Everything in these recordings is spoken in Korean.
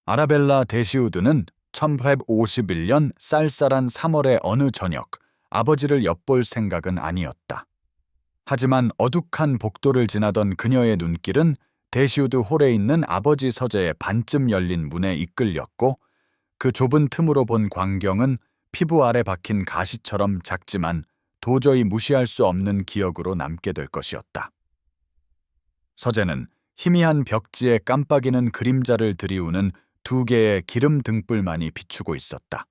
아라벨라 데시우드는 1851년 쌀쌀한 3월의 어느 저녁 아버지를 엿볼 생각은 아니었다. 하지만 어둑한 복도를 지나던 그녀의 눈길은 데시우드 홀에 있는 아버지 서재의 반쯤 열린 문에 이끌렸고 그 좁은 틈으로 본 광경은 피부 아래 박힌 가시처럼 작지만 도저히 무시할 수 없는 기억으로 남게 될 것이었다. 서재는 희미한 벽지에 깜빡이는 그림자를 드리우는 두 개의 기름 등불만이 비추고 있었다.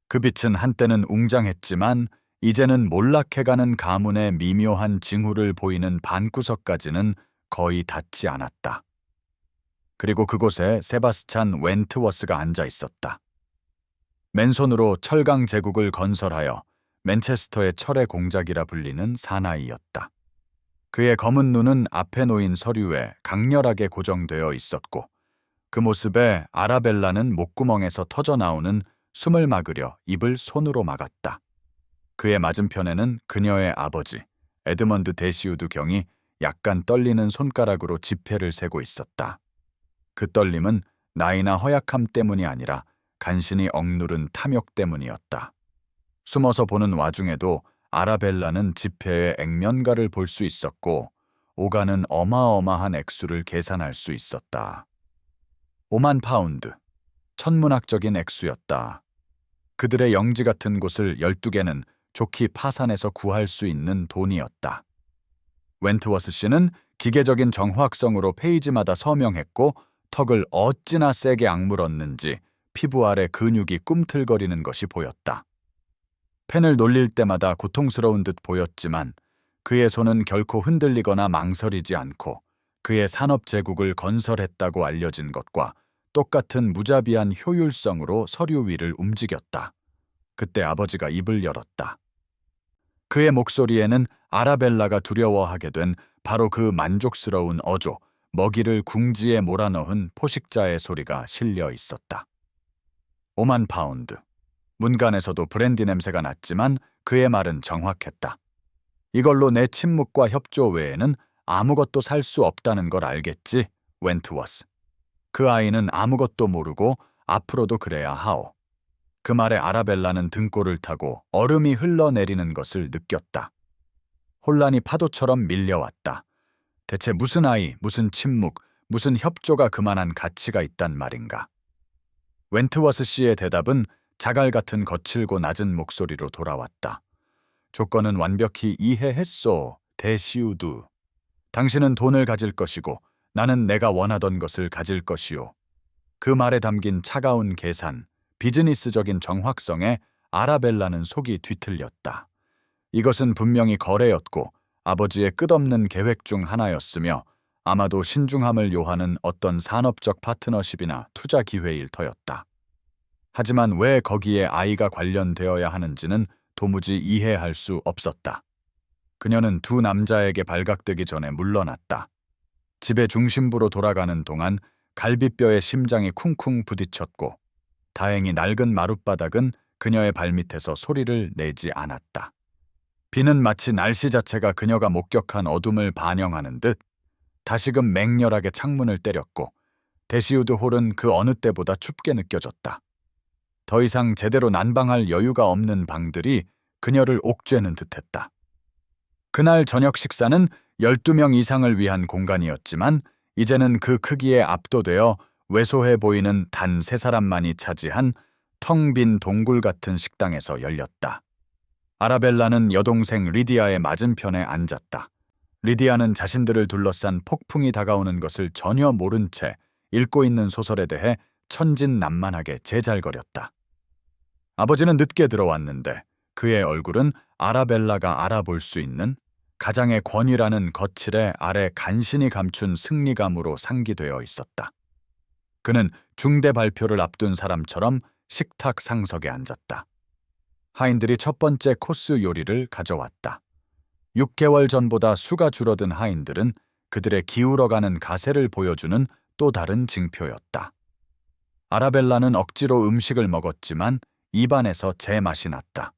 그 빛은 한때는 웅장했지만 이제는 몰락해가는 가문의 미묘한 징후를 보이는 반구석까지는 거의 닿지 않았다. 그리고 그곳에 세바스찬 웬트워스가 앉아 있었다. 맨손으로 철강 제국을 건설하여 맨체스터의 철의 공작이라 불리는 사나이였다. 그의 검은 눈은 앞에 놓인 서류에 강렬하게 고정되어 있었고 그 모습에 아라벨라는 목구멍에서 터져나오는 숨을 막으려 입을 손으로 막았다. 그의 맞은편에는 그녀의 아버지 에드먼드 데시우드 경이 약간 떨리는 손가락으로 지폐를 세고 있었다. 그 떨림은 나이나 허약함 때문이 아니라 간신히 억누른 탐욕 때문이었다. 숨어서 보는 와중에도 아라벨라는 지폐의 액면가를 볼 수 있었고 오가는 어마어마한 액수를 계산할 수 있었다. 5만 파운드, 천문학적인 액수였다. 그들의 영지 같은 곳을 12개는 좋게 파산해서 구할 수 있는 돈이었다. 웬트워스 씨는 기계적인 정확성으로 페이지마다 서명했고 턱을 어찌나 세게 악물었는지 피부 아래 근육이 꿈틀거리는 것이 보였다. 펜을 놀릴 때마다 고통스러운 듯 보였지만 그의 손은 결코 흔들리거나 망설이지 않고 그의 산업 제국을 건설했다고 알려진 것과 똑같은 무자비한 효율성으로 서류 위를 움직였다. 그때 아버지가 입을 열었다. 그의 목소리에는 아라벨라가 두려워하게 된 바로 그 만족스러운 어조, 먹이를 궁지에 몰아넣은 포식자의 소리가 실려 있었다. 5만 파운드. 문간에서도 브랜디 냄새가 났지만 그의 말은 정확했다. 이걸로 내 침묵과 협조 외에는 아무것도 살 수 없다는 걸 알겠지, 웬트워스. 그 아이는 아무것도 모르고 앞으로도 그래야 하오. 그 말에 아라벨라는 등골을 타고 얼음이 흘러내리는 것을 느꼈다. 혼란이 파도처럼 밀려왔다. 대체 무슨 아이, 무슨 침묵, 무슨 협조가 그만한 가치가 있단 말인가. 웬트워스 씨의 대답은 자갈 같은 거칠고 낮은 목소리로 돌아왔다. 조건은 완벽히 이해했소, 데시우드. 당신은 돈을 가질 것이고 나는 내가 원하던 것을 가질 것이오. 그 말에 담긴 차가운 계산, 비즈니스적인 정확성에 아라벨라는 속이 뒤틀렸다. 이것은 분명히 거래였고 아버지의 끝없는 계획 중 하나였으며 아마도 신중함을 요하는 어떤 산업적 파트너십이나 투자 기회일 터였다. 하지만 왜 거기에 아이가 관련되어야 하는지는 도무지 이해할 수 없었다. 그녀는 두 남자에게 발각되기 전에 물러났다. 집의 중심부로 돌아가는 동안 갈비뼈의 심장이 쿵쿵 부딪혔고 다행히 낡은 마룻바닥은 그녀의 발밑에서 소리를 내지 않았다. 비는 마치 날씨 자체가 그녀가 목격한 어둠을 반영하는 듯 다시금 맹렬하게 창문을 때렸고 데시우드 홀은 그 어느 때보다 춥게 느껴졌다. 더 이상 제대로 난방할 여유가 없는 방들이 그녀를 옥죄는 듯했다. 그날 저녁 식사는 12명 이상을 위한 공간이었지만 이제는 그 크기에 압도되어 왜소해 보이는 단 3사람만이 차지한 텅 빈 동굴 같은 식당에서 열렸다. 아라벨라는 여동생 리디아의 맞은편에 앉았다. 리디아는 자신들을 둘러싼 폭풍이 다가오는 것을 전혀 모른 채 읽고 있는 소설에 대해 천진난만하게 제잘거렸다. 아버지는 늦게 들어왔는데 그의 얼굴은 아라벨라가 알아볼 수 있는 가장의 권위라는 거칠의 아래 간신히 감춘 승리감으로 상기되어 있었다. 그는 중대 발표를 앞둔 사람처럼 식탁 상석에 앉았다. 하인들이 첫 번째 코스 요리를 가져왔다. 6개월 전보다 수가 줄어든 하인들은 그들의 기울어가는 가세를 보여주는 또 다른 징표였다. 아라벨라는 억지로 음식을 먹었지만 입안에서 제맛이 났다.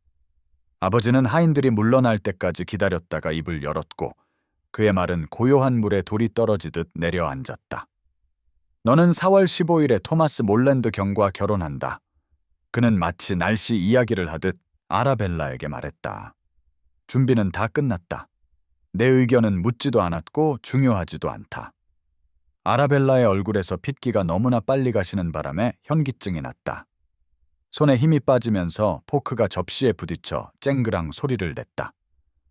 아버지는 하인들이 물러날 때까지 기다렸다가 입을 열었고 그의 말은 고요한 물에 돌이 떨어지듯 내려앉았다. 너는 4월 15일에 토마스 몰랜드 경과 결혼한다. 그는 마치 날씨 이야기를 하듯 아라벨라에게 말했다. 준비는 다 끝났다. 내 의견은 묻지도 않았고 중요하지도 않다. 아라벨라의 얼굴에서 핏기가 너무나 빨리 가시는 바람에 현기증이 났다. 손에 힘이 빠지면서 포크가 접시에 부딪혀 쨍그랑 소리를 냈다.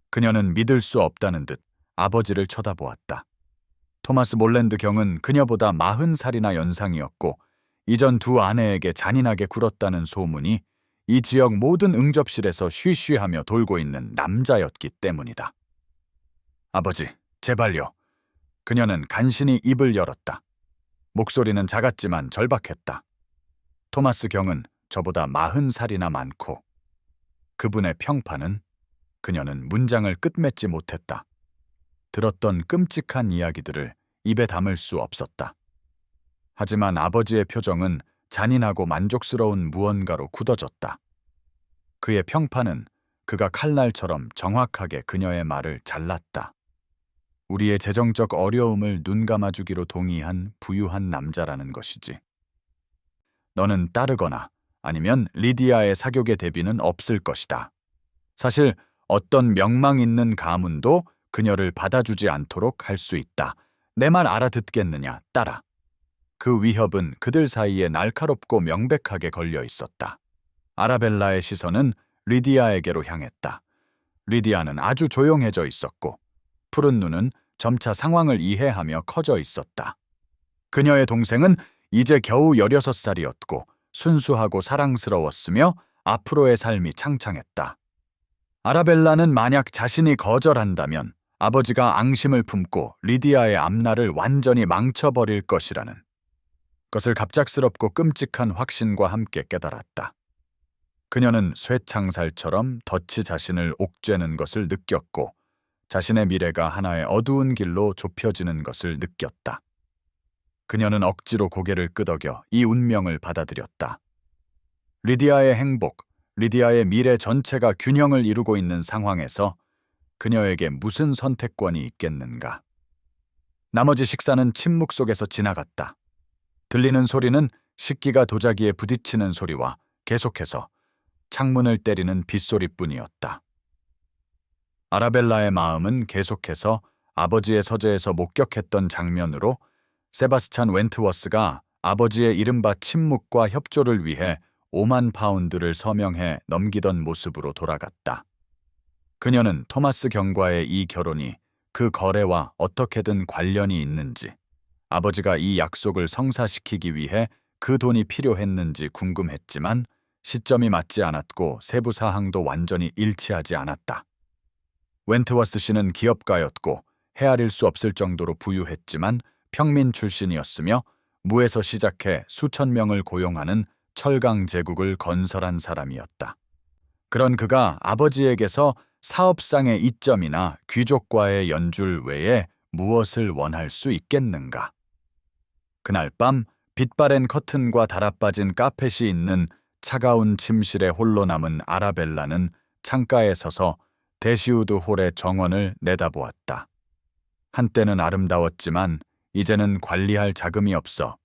그녀는 믿을 수 없다는 듯 아버지를 쳐다보았다. 토마스 몰랜드 경은 그녀보다 40살이나 연상이었고 이전 두 아내에게 잔인하게 굴었다는 소문이 이 지역 모든 응접실에서 쉬쉬하며 돌고 있는 남자였기 때문이다. 아버지, 제발요. 그녀는 간신히 입을 열었다. 목소리는 작았지만 절박했다. 토마스 경은 저보다 40살이나 많고 그분의 평판은 그녀는 문장을 끝맺지 못했다. 들었던 끔찍한 이야기들을 입에 담을 수 없었다. 하지만 아버지의 표정은 잔인하고 만족스러운 무언가로 굳어졌다. 그의 평판은 그가 칼날처럼 정확하게 그녀의 말을 잘랐다. 우리의 재정적 어려움을 눈감아주기로 동의한 부유한 남자라는 것이지. 너는 따르거나 아니면 리디아의 사교계 대비는 없을 것이다. 사실 어떤 명망 있는 가문도 그녀를 받아주지 않도록 할 수 있다. 내 말 알아듣겠느냐, 따라. 그 위협은 그들 사이에 날카롭고 명백하게 걸려 있었다. 아라벨라의 시선은 리디아에게로 향했다. 리디아는 아주 조용해져 있었고 푸른 눈은 점차 상황을 이해하며 커져 있었다. 그녀의 동생은 이제 겨우 16살이었고 순수하고 사랑스러웠으며 앞으로의 삶이 창창했다. 아라벨라는 만약 자신이 거절한다면 아버지가 앙심을 품고 리디아의 앞날을 완전히 망쳐버릴 것이라는 것을 갑작스럽고 끔찍한 확신과 함께 깨달았다. 그녀는 쇠창살처럼 덫이 자신을 옥죄는 것을 느꼈고 자신의 미래가 하나의 어두운 길로 좁혀지는 것을 느꼈다. 그녀는 억지로 고개를 끄덕여 이 운명을 받아들였다. 리디아의 행복, 리디아의 미래 전체가 균형을 이루고 있는 상황에서 그녀에게 무슨 선택권이 있겠는가. 나머지 식사는 침묵 속에서 지나갔다. 들리는 소리는 식기가 도자기에 부딪히는 소리와 계속해서 창문을 때리는 빗소리뿐이었다. 아라벨라의 마음은 계속해서 아버지의 서재에서 목격했던 장면으로 세바스찬 웬트워스가 아버지의 이른바 침묵과 협조를 위해 5만 파운드를 서명해 넘기던 모습으로 돌아갔다. 그녀는 토마스 경과의 이 결혼이 그 거래와 어떻게든 관련이 있는지, 아버지가 이 약속을 성사시키기 위해 그 돈이 필요했는지 궁금했지만 시점이 맞지 않았고 세부 사항도 완전히 일치하지 않았다. 웬트워스 씨는 기업가였고 헤아릴 수 없을 정도로 부유했지만 평민 출신이었으며 무에서 시작해 수천 명을 고용하는 철강 제국을 건설한 사람이었다. 그런 그가 아버지에게서 사업상의 이점이나 귀족과의 연줄 외에 무엇을 원할 수 있겠는가? 그날 밤 빛바랜 커튼과 달아빠진 카펫이 있는 차가운 침실에 홀로 남은 아라벨라는 창가에 서서 대시우드 홀의 정원을 내다보았다. 한때는 아름다웠지만 이제는 관리할 자금이 없어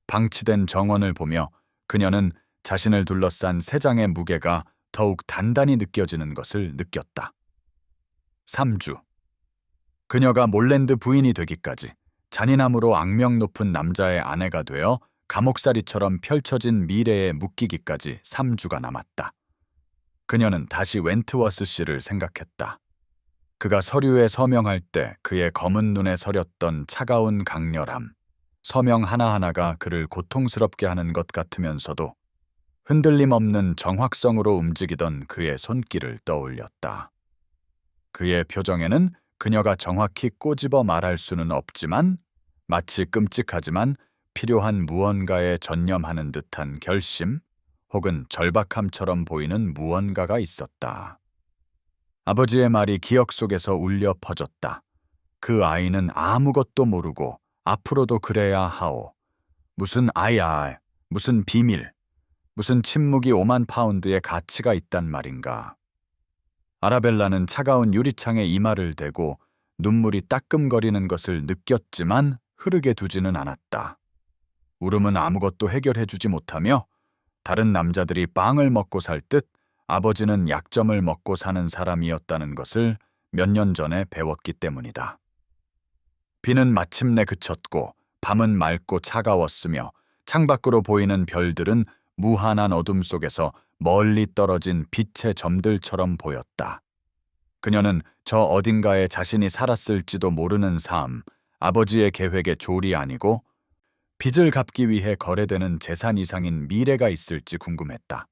방치된 정원을 보며 그녀는 자신을 둘러싼 세장의 무게가 더욱 단단히 느껴지는 것을 느꼈다. 3주. 그녀가 몰랜드 부인이 되기까지 잔인함으로 악명 높은 남자의 아내가 되어 감옥살이처럼 펼쳐진 미래에 묶이기까지 3주가 남았다. 그녀는 다시 웬트워스 씨를 생각했다. 그가 서류에 서명할 때 그의 검은 눈에 서렸던 차가운 강렬함, 서명 하나하나가 그를 고통스럽게 하는 것 같으면서도 흔들림 없는 정확성으로 움직이던 그의 손길을 떠올렸다. 그의 표정에는 그녀가 정확히 꼬집어 말할 수는 없지만 마치 끔찍하지만 필요한 무언가에 전념하는 듯한 결심 혹은 절박함처럼 보이는 무언가가 있었다. 아버지의 말이 기억 속에서 울려 퍼졌다. 그 아이는 아무것도 모르고 앞으로도 그래야 하오. 무슨 아야, 무슨 비밀, 무슨 침묵이 5만 파운드의 가치가 있단 말인가. 아라벨라는 차가운 유리창에 이마를 대고 눈물이 따끔거리는 것을 느꼈지만 흐르게 두지는 않았다. 울음은 아무것도 해결해주지 못하며 다른 남자들이 빵을 먹고 살 듯 아버지는 약점을 먹고 사는 사람이었다는 것을 몇 년 전에 배웠기 때문이다. 비는 마침내 그쳤고 밤은 맑고 차가웠으며 창밖으로 보이는 별들은 무한한 어둠 속에서 멀리 떨어진 빛의 점들처럼 보였다. 그녀는 저 어딘가에 자신이 살았을지도 모르는 삶, 아버지의 계획의 조리 아니고 빚을 갚기 위해 거래되는 재산 이상인 미래가 있을지 궁금했다.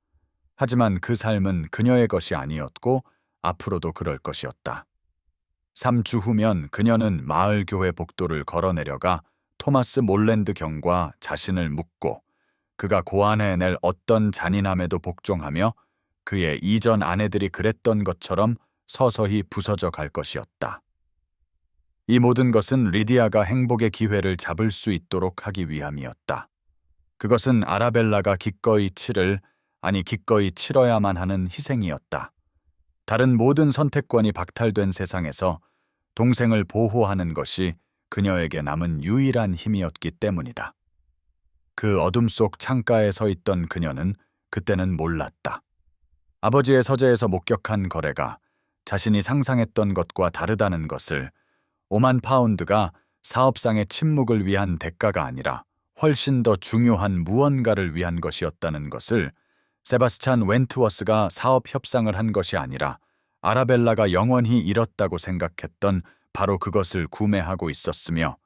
하지만 그 삶은 그녀의 것이 아니었고 앞으로도 그럴 것이었다. 3주 후면 그녀는 마을 교회 복도를 걸어 내려가 토마스 몰랜드 경과 자신을 묻고 그가 고안해낼 어떤 잔인함에도 복종하며 그의 이전 아내들이 그랬던 것처럼 서서히 부서져 갈 것이었다. 이 모든 것은 리디아가 행복의 기회를 잡을 수 있도록 하기 위함이었다. 그것은 아라벨라가 기꺼이 치러야만 하는 희생이었다. 다른 모든 선택권이 박탈된 세상에서 동생을 보호하는 것이 그녀에게 남은 유일한 힘이었기 때문이다. 그 어둠 속 창가에 서 있던 그녀는 그때는 몰랐다. 아버지의 서재에서 목격한 거래가 자신이 상상했던 것과 다르다는 것을, 5만 파운드가 사업상의 침묵을 위한 대가가 아니라 훨씬 더 중요한 무언가를 위한 것이었다는 것을, 세바스찬 웬트워스가 사업 협상을 한 것이 아니라 아라벨라가 영원히 잃었다고 생각했던 바로 그것을 구매하고 있었으며,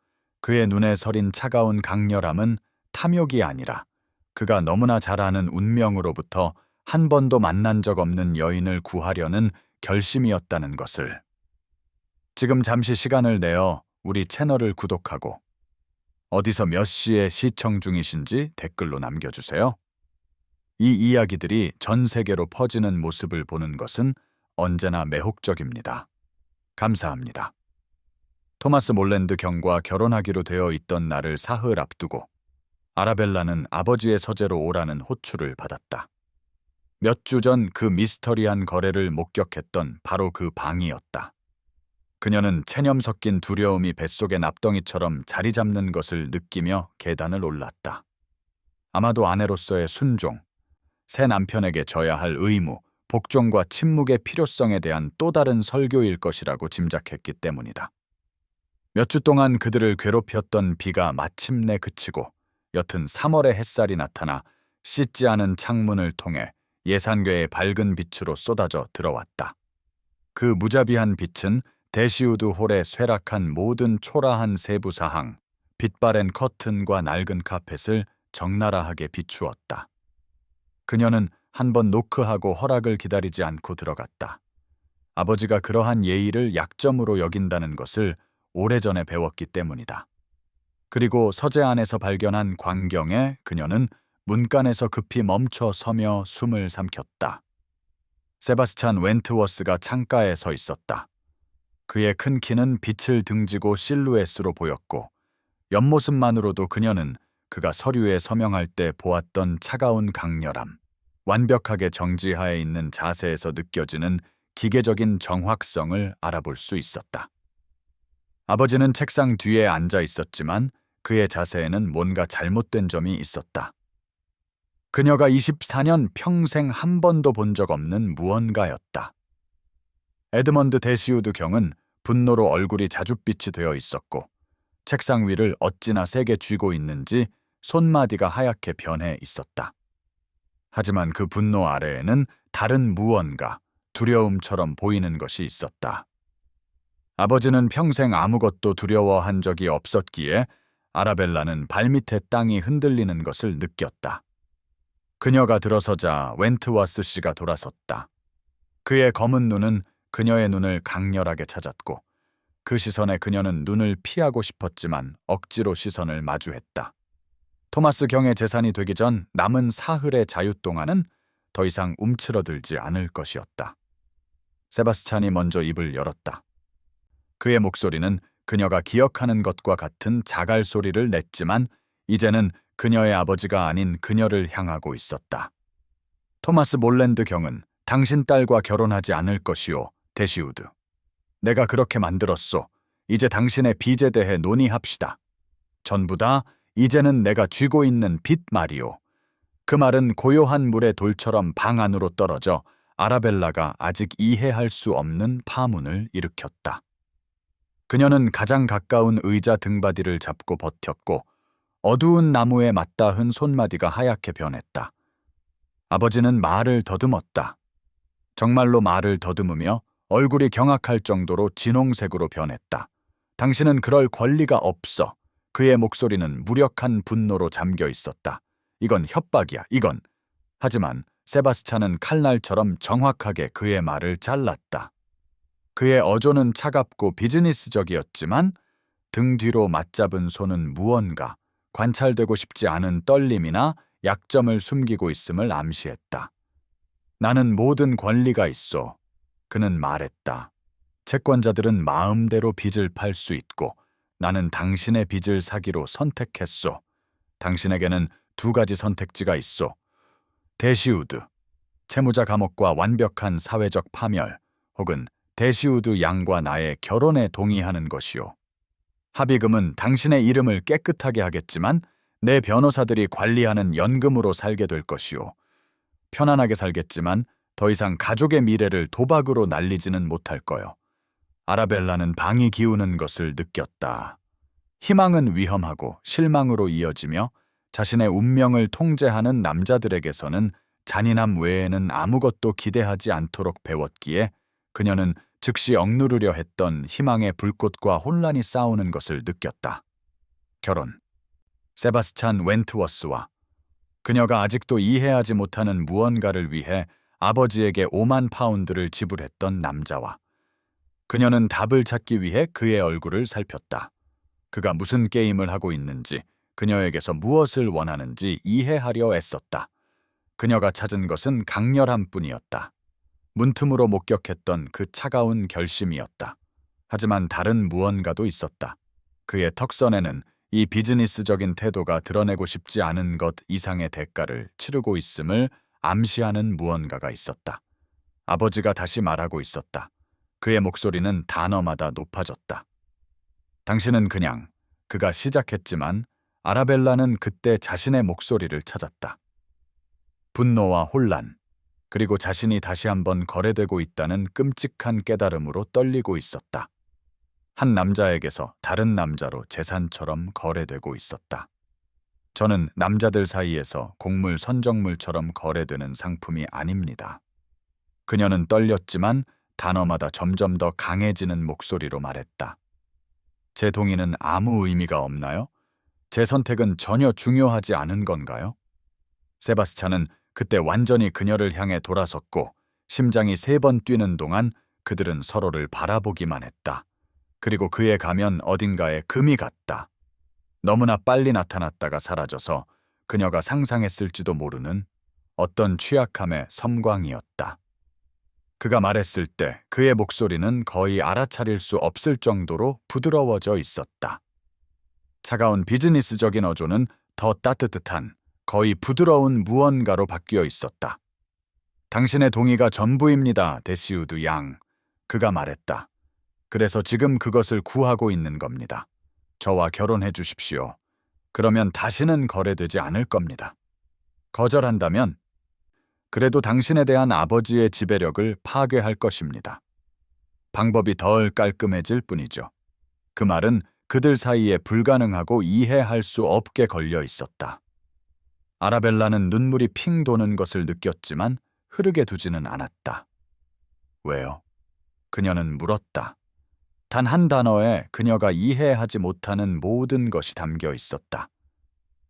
그의 눈에 서린 차가운 강렬함은 탐욕이 아니라 그가 너무나 잘 아는 운명으로부터 한 번도 만난 적 없는 여인을 구하려는 결심이었다는 것을. 지금 잠시 시간을 내어 우리 채널을 구독하고 어디서 몇 시에 시청 중이신지 댓글로 남겨주세요. 이 이야기들이 전 세계로 퍼지는 모습을 보는 것은 언제나 매혹적입니다. 감사합니다. 토마스 몰랜드 경과 결혼하기로 되어 있던 날을 사흘 앞두고 아라벨라는 아버지의 서재로 오라는 호출을 받았다. 몇 주 전 그 미스터리한 거래를 목격했던 바로 그 방이었다. 그녀는 체념 섞인 두려움이 뱃속의 납덩이처럼 자리 잡는 것을 느끼며 계단을 올랐다. 아마도 아내로서의 순종, 새 남편에게 져야 할 의무, 복종과 침묵의 필요성에 대한 또 다른 설교일 것이라고 짐작했기 때문이다. 몇 주 동안 그들을 괴롭혔던 비가 마침내 그치고 옅은 3월의 햇살이 나타나 씻지 않은 창문을 통해 예산궤의 밝은 빛으로 쏟아져 들어왔다. 그 무자비한 빛은 대시우드 홀의 쇠락한 모든 초라한 세부 사항, 빛바랜 커튼과 낡은 카펫을 적나라하게 비추었다. 그녀는 한 번 노크하고 허락을 기다리지 않고 들어갔다. 아버지가 그러한 예의를 약점으로 여긴다는 것을 오래전에 배웠기 때문이다. 그리고 서재 안에서 발견한 광경에 그녀는 문간에서 급히 멈춰 서며 숨을 삼켰다. 세바스찬 웬트워스가 창가에 서 있었다. 그의 큰 키는 빛을 등지고 실루엣으로 보였고 옆모습만으로도 그녀는 그가 서류에 서명할 때 보았던 차가운 강렬함, 완벽하게 정지하에 있는 자세에서 느껴지는 기계적인 정확성을 알아볼 수 있었다. 아버지는 책상 뒤에 앉아 있었지만 그의 자세에는 뭔가 잘못된 점이 있었다. 그녀가 24년 평생 한 번도 본 적 없는 무언가였다. 에드먼드 대시우드 경은 분노로 얼굴이 자줏빛이 되어 있었고 책상 위를 어찌나 세게 쥐고 있는지 손마디가 하얗게 변해 있었다. 하지만 그 분노 아래에는 다른 무언가, 두려움처럼 보이는 것이 있었다. 아버지는 평생 아무것도 두려워한 적이 없었기에 아라벨라는 발밑에 땅이 흔들리는 것을 느꼈다. 그녀가 들어서자 웬트워스 씨가 돌아섰다. 그의 검은 눈은 그녀의 눈을 강렬하게 찾았고 그 시선에 그녀는 눈을 피하고 싶었지만 억지로 시선을 마주했다. 토마스 경의 재산이 되기 전 남은 사흘의 자유 동안은 더 이상 움츠러들지 않을 것이었다. 세바스찬이 먼저 입을 열었다. 그의 목소리는 그녀가 기억하는 것과 같은 자갈 소리를 냈지만 이제는 그녀의 아버지가 아닌 그녀를 향하고 있었다. 토마스 몰랜드 경은 당신 딸과 결혼하지 않을 것이오, 대시우드. 내가 그렇게 만들었소. 이제 당신의 빚에 대해 논의합시다. 전부 다 이제는 내가 쥐고 있는 빚 말이오. 그 말은 고요한 물의 돌처럼 방 안으로 떨어져 아라벨라가 아직 이해할 수 없는 파문을 일으켰다. 그녀는 가장 가까운 의자 등받이를 잡고 버텼고 어두운 나무에 맞닿은 손마디가 하얗게 변했다. 아버지는 말을 더듬었다. 정말로 말을 더듬으며 얼굴이 경악할 정도로 진홍색으로 변했다. 당신은 그럴 권리가 없어. 그의 목소리는 무력한 분노로 잠겨 있었다. 이건 협박이야, 이건. 하지만 세바스찬은 칼날처럼 정확하게 그의 말을 잘랐다. 그의 어조는 차갑고 비즈니스적이었지만 등 뒤로 맞잡은 손은 무언가 관찰되고 싶지 않은 떨림이나 약점을 숨기고 있음을 암시했다. 나는 모든 권리가 있어. 그는 말했다. 채권자들은 마음대로 빚을 팔 수 있고 나는 당신의 빚을 사기로 선택했소. 당신에게는 두 가지 선택지가 있어. 대시우드, 채무자 감옥과 완벽한 사회적 파멸, 혹은 대시우드 양과 나의 결혼에 동의하는 것이오. 합의금은 당신의 이름을 깨끗하게 하겠지만 내 변호사들이 관리하는 연금으로 살게 될 것이오. 편안하게 살겠지만 더 이상 가족의 미래를 도박으로 날리지는 못할 거요. 아라벨라는 방이 기우는 것을 느꼈다. 희망은 위험하고 실망으로 이어지며 자신의 운명을 통제하는 남자들에게서는 잔인함 외에는 아무것도 기대하지 않도록 배웠기에 그녀는 즉시 억누르려 했던 희망의 불꽃과 혼란이 싸우는 것을 느꼈다. 결혼. 세바스찬 웬트워스와 그녀가 아직도 이해하지 못하는 무언가를 위해 아버지에게 5만 파운드를 지불했던 남자와 그녀는 답을 찾기 위해 그의 얼굴을 살폈다. 그가 무슨 게임을 하고 있는지, 그녀에게서 무엇을 원하는지 이해하려 애썼다. 그녀가 찾은 것은 강렬함 뿐이었다. 문틈으로 목격했던 그 차가운 결심이었다. 하지만 다른 무언가도 있었다. 그의 턱선에는 이 비즈니스적인 태도가 드러내고 싶지 않은 것 이상의 대가를 치르고 있음을 암시하는 무언가가 있었다. 아버지가 다시 말하고 있었다. 그의 목소리는 단어마다 높아졌다. 당신은 그냥, 그가 시작했지만 아라벨라는 그때 자신의 목소리를 찾았다. 분노와 혼란, 그리고 자신이 다시 한번 거래되고 있다는 끔찍한 깨달음으로 떨리고 있었다. 한 남자에게서 다른 남자로 재산처럼 거래되고 있었다. 저는 남자들 사이에서 곡물 선정물처럼 거래되는 상품이 아닙니다. 그녀는 떨렸지만 단어마다 점점 더 강해지는 목소리로 말했다. 제 동의는 아무 의미가 없나요? 제 선택은 전혀 중요하지 않은 건가요? 세바스찬은 그때 완전히 그녀를 향해 돌아섰고 심장이 3번 뛰는 동안 그들은 서로를 바라보기만 했다. 그리고 그의 가면 어딘가에 금이 갔다. 너무나 빨리 나타났다가 사라져서 그녀가 상상했을지도 모르는 어떤 취약함의 섬광이었다. 그가 말했을 때 그의 목소리는 거의 알아차릴 수 없을 정도로 부드러워져 있었다. 차가운 비즈니스적인 어조는 더 따뜻한, 거의 부드러운 무언가로 바뀌어 있었다. 당신의 동의가 전부입니다, 데시우드 양. 그가 말했다. 그래서 지금 그것을 구하고 있는 겁니다. 저와 결혼해 주십시오. 그러면 다시는 거래되지 않을 겁니다. 거절한다면 그래도 당신에 대한 아버지의 지배력을 파괴할 것입니다. 방법이 덜 깔끔해질 뿐이죠. 그 말은 그들 사이에 불가능하고 이해할 수 없게 걸려 있었다. 아라벨라는 눈물이 핑 도는 것을 느꼈지만 흐르게 두지는 않았다. 왜요? 그녀는 물었다. 단 한 단어에 그녀가 이해하지 못하는 모든 것이 담겨 있었다.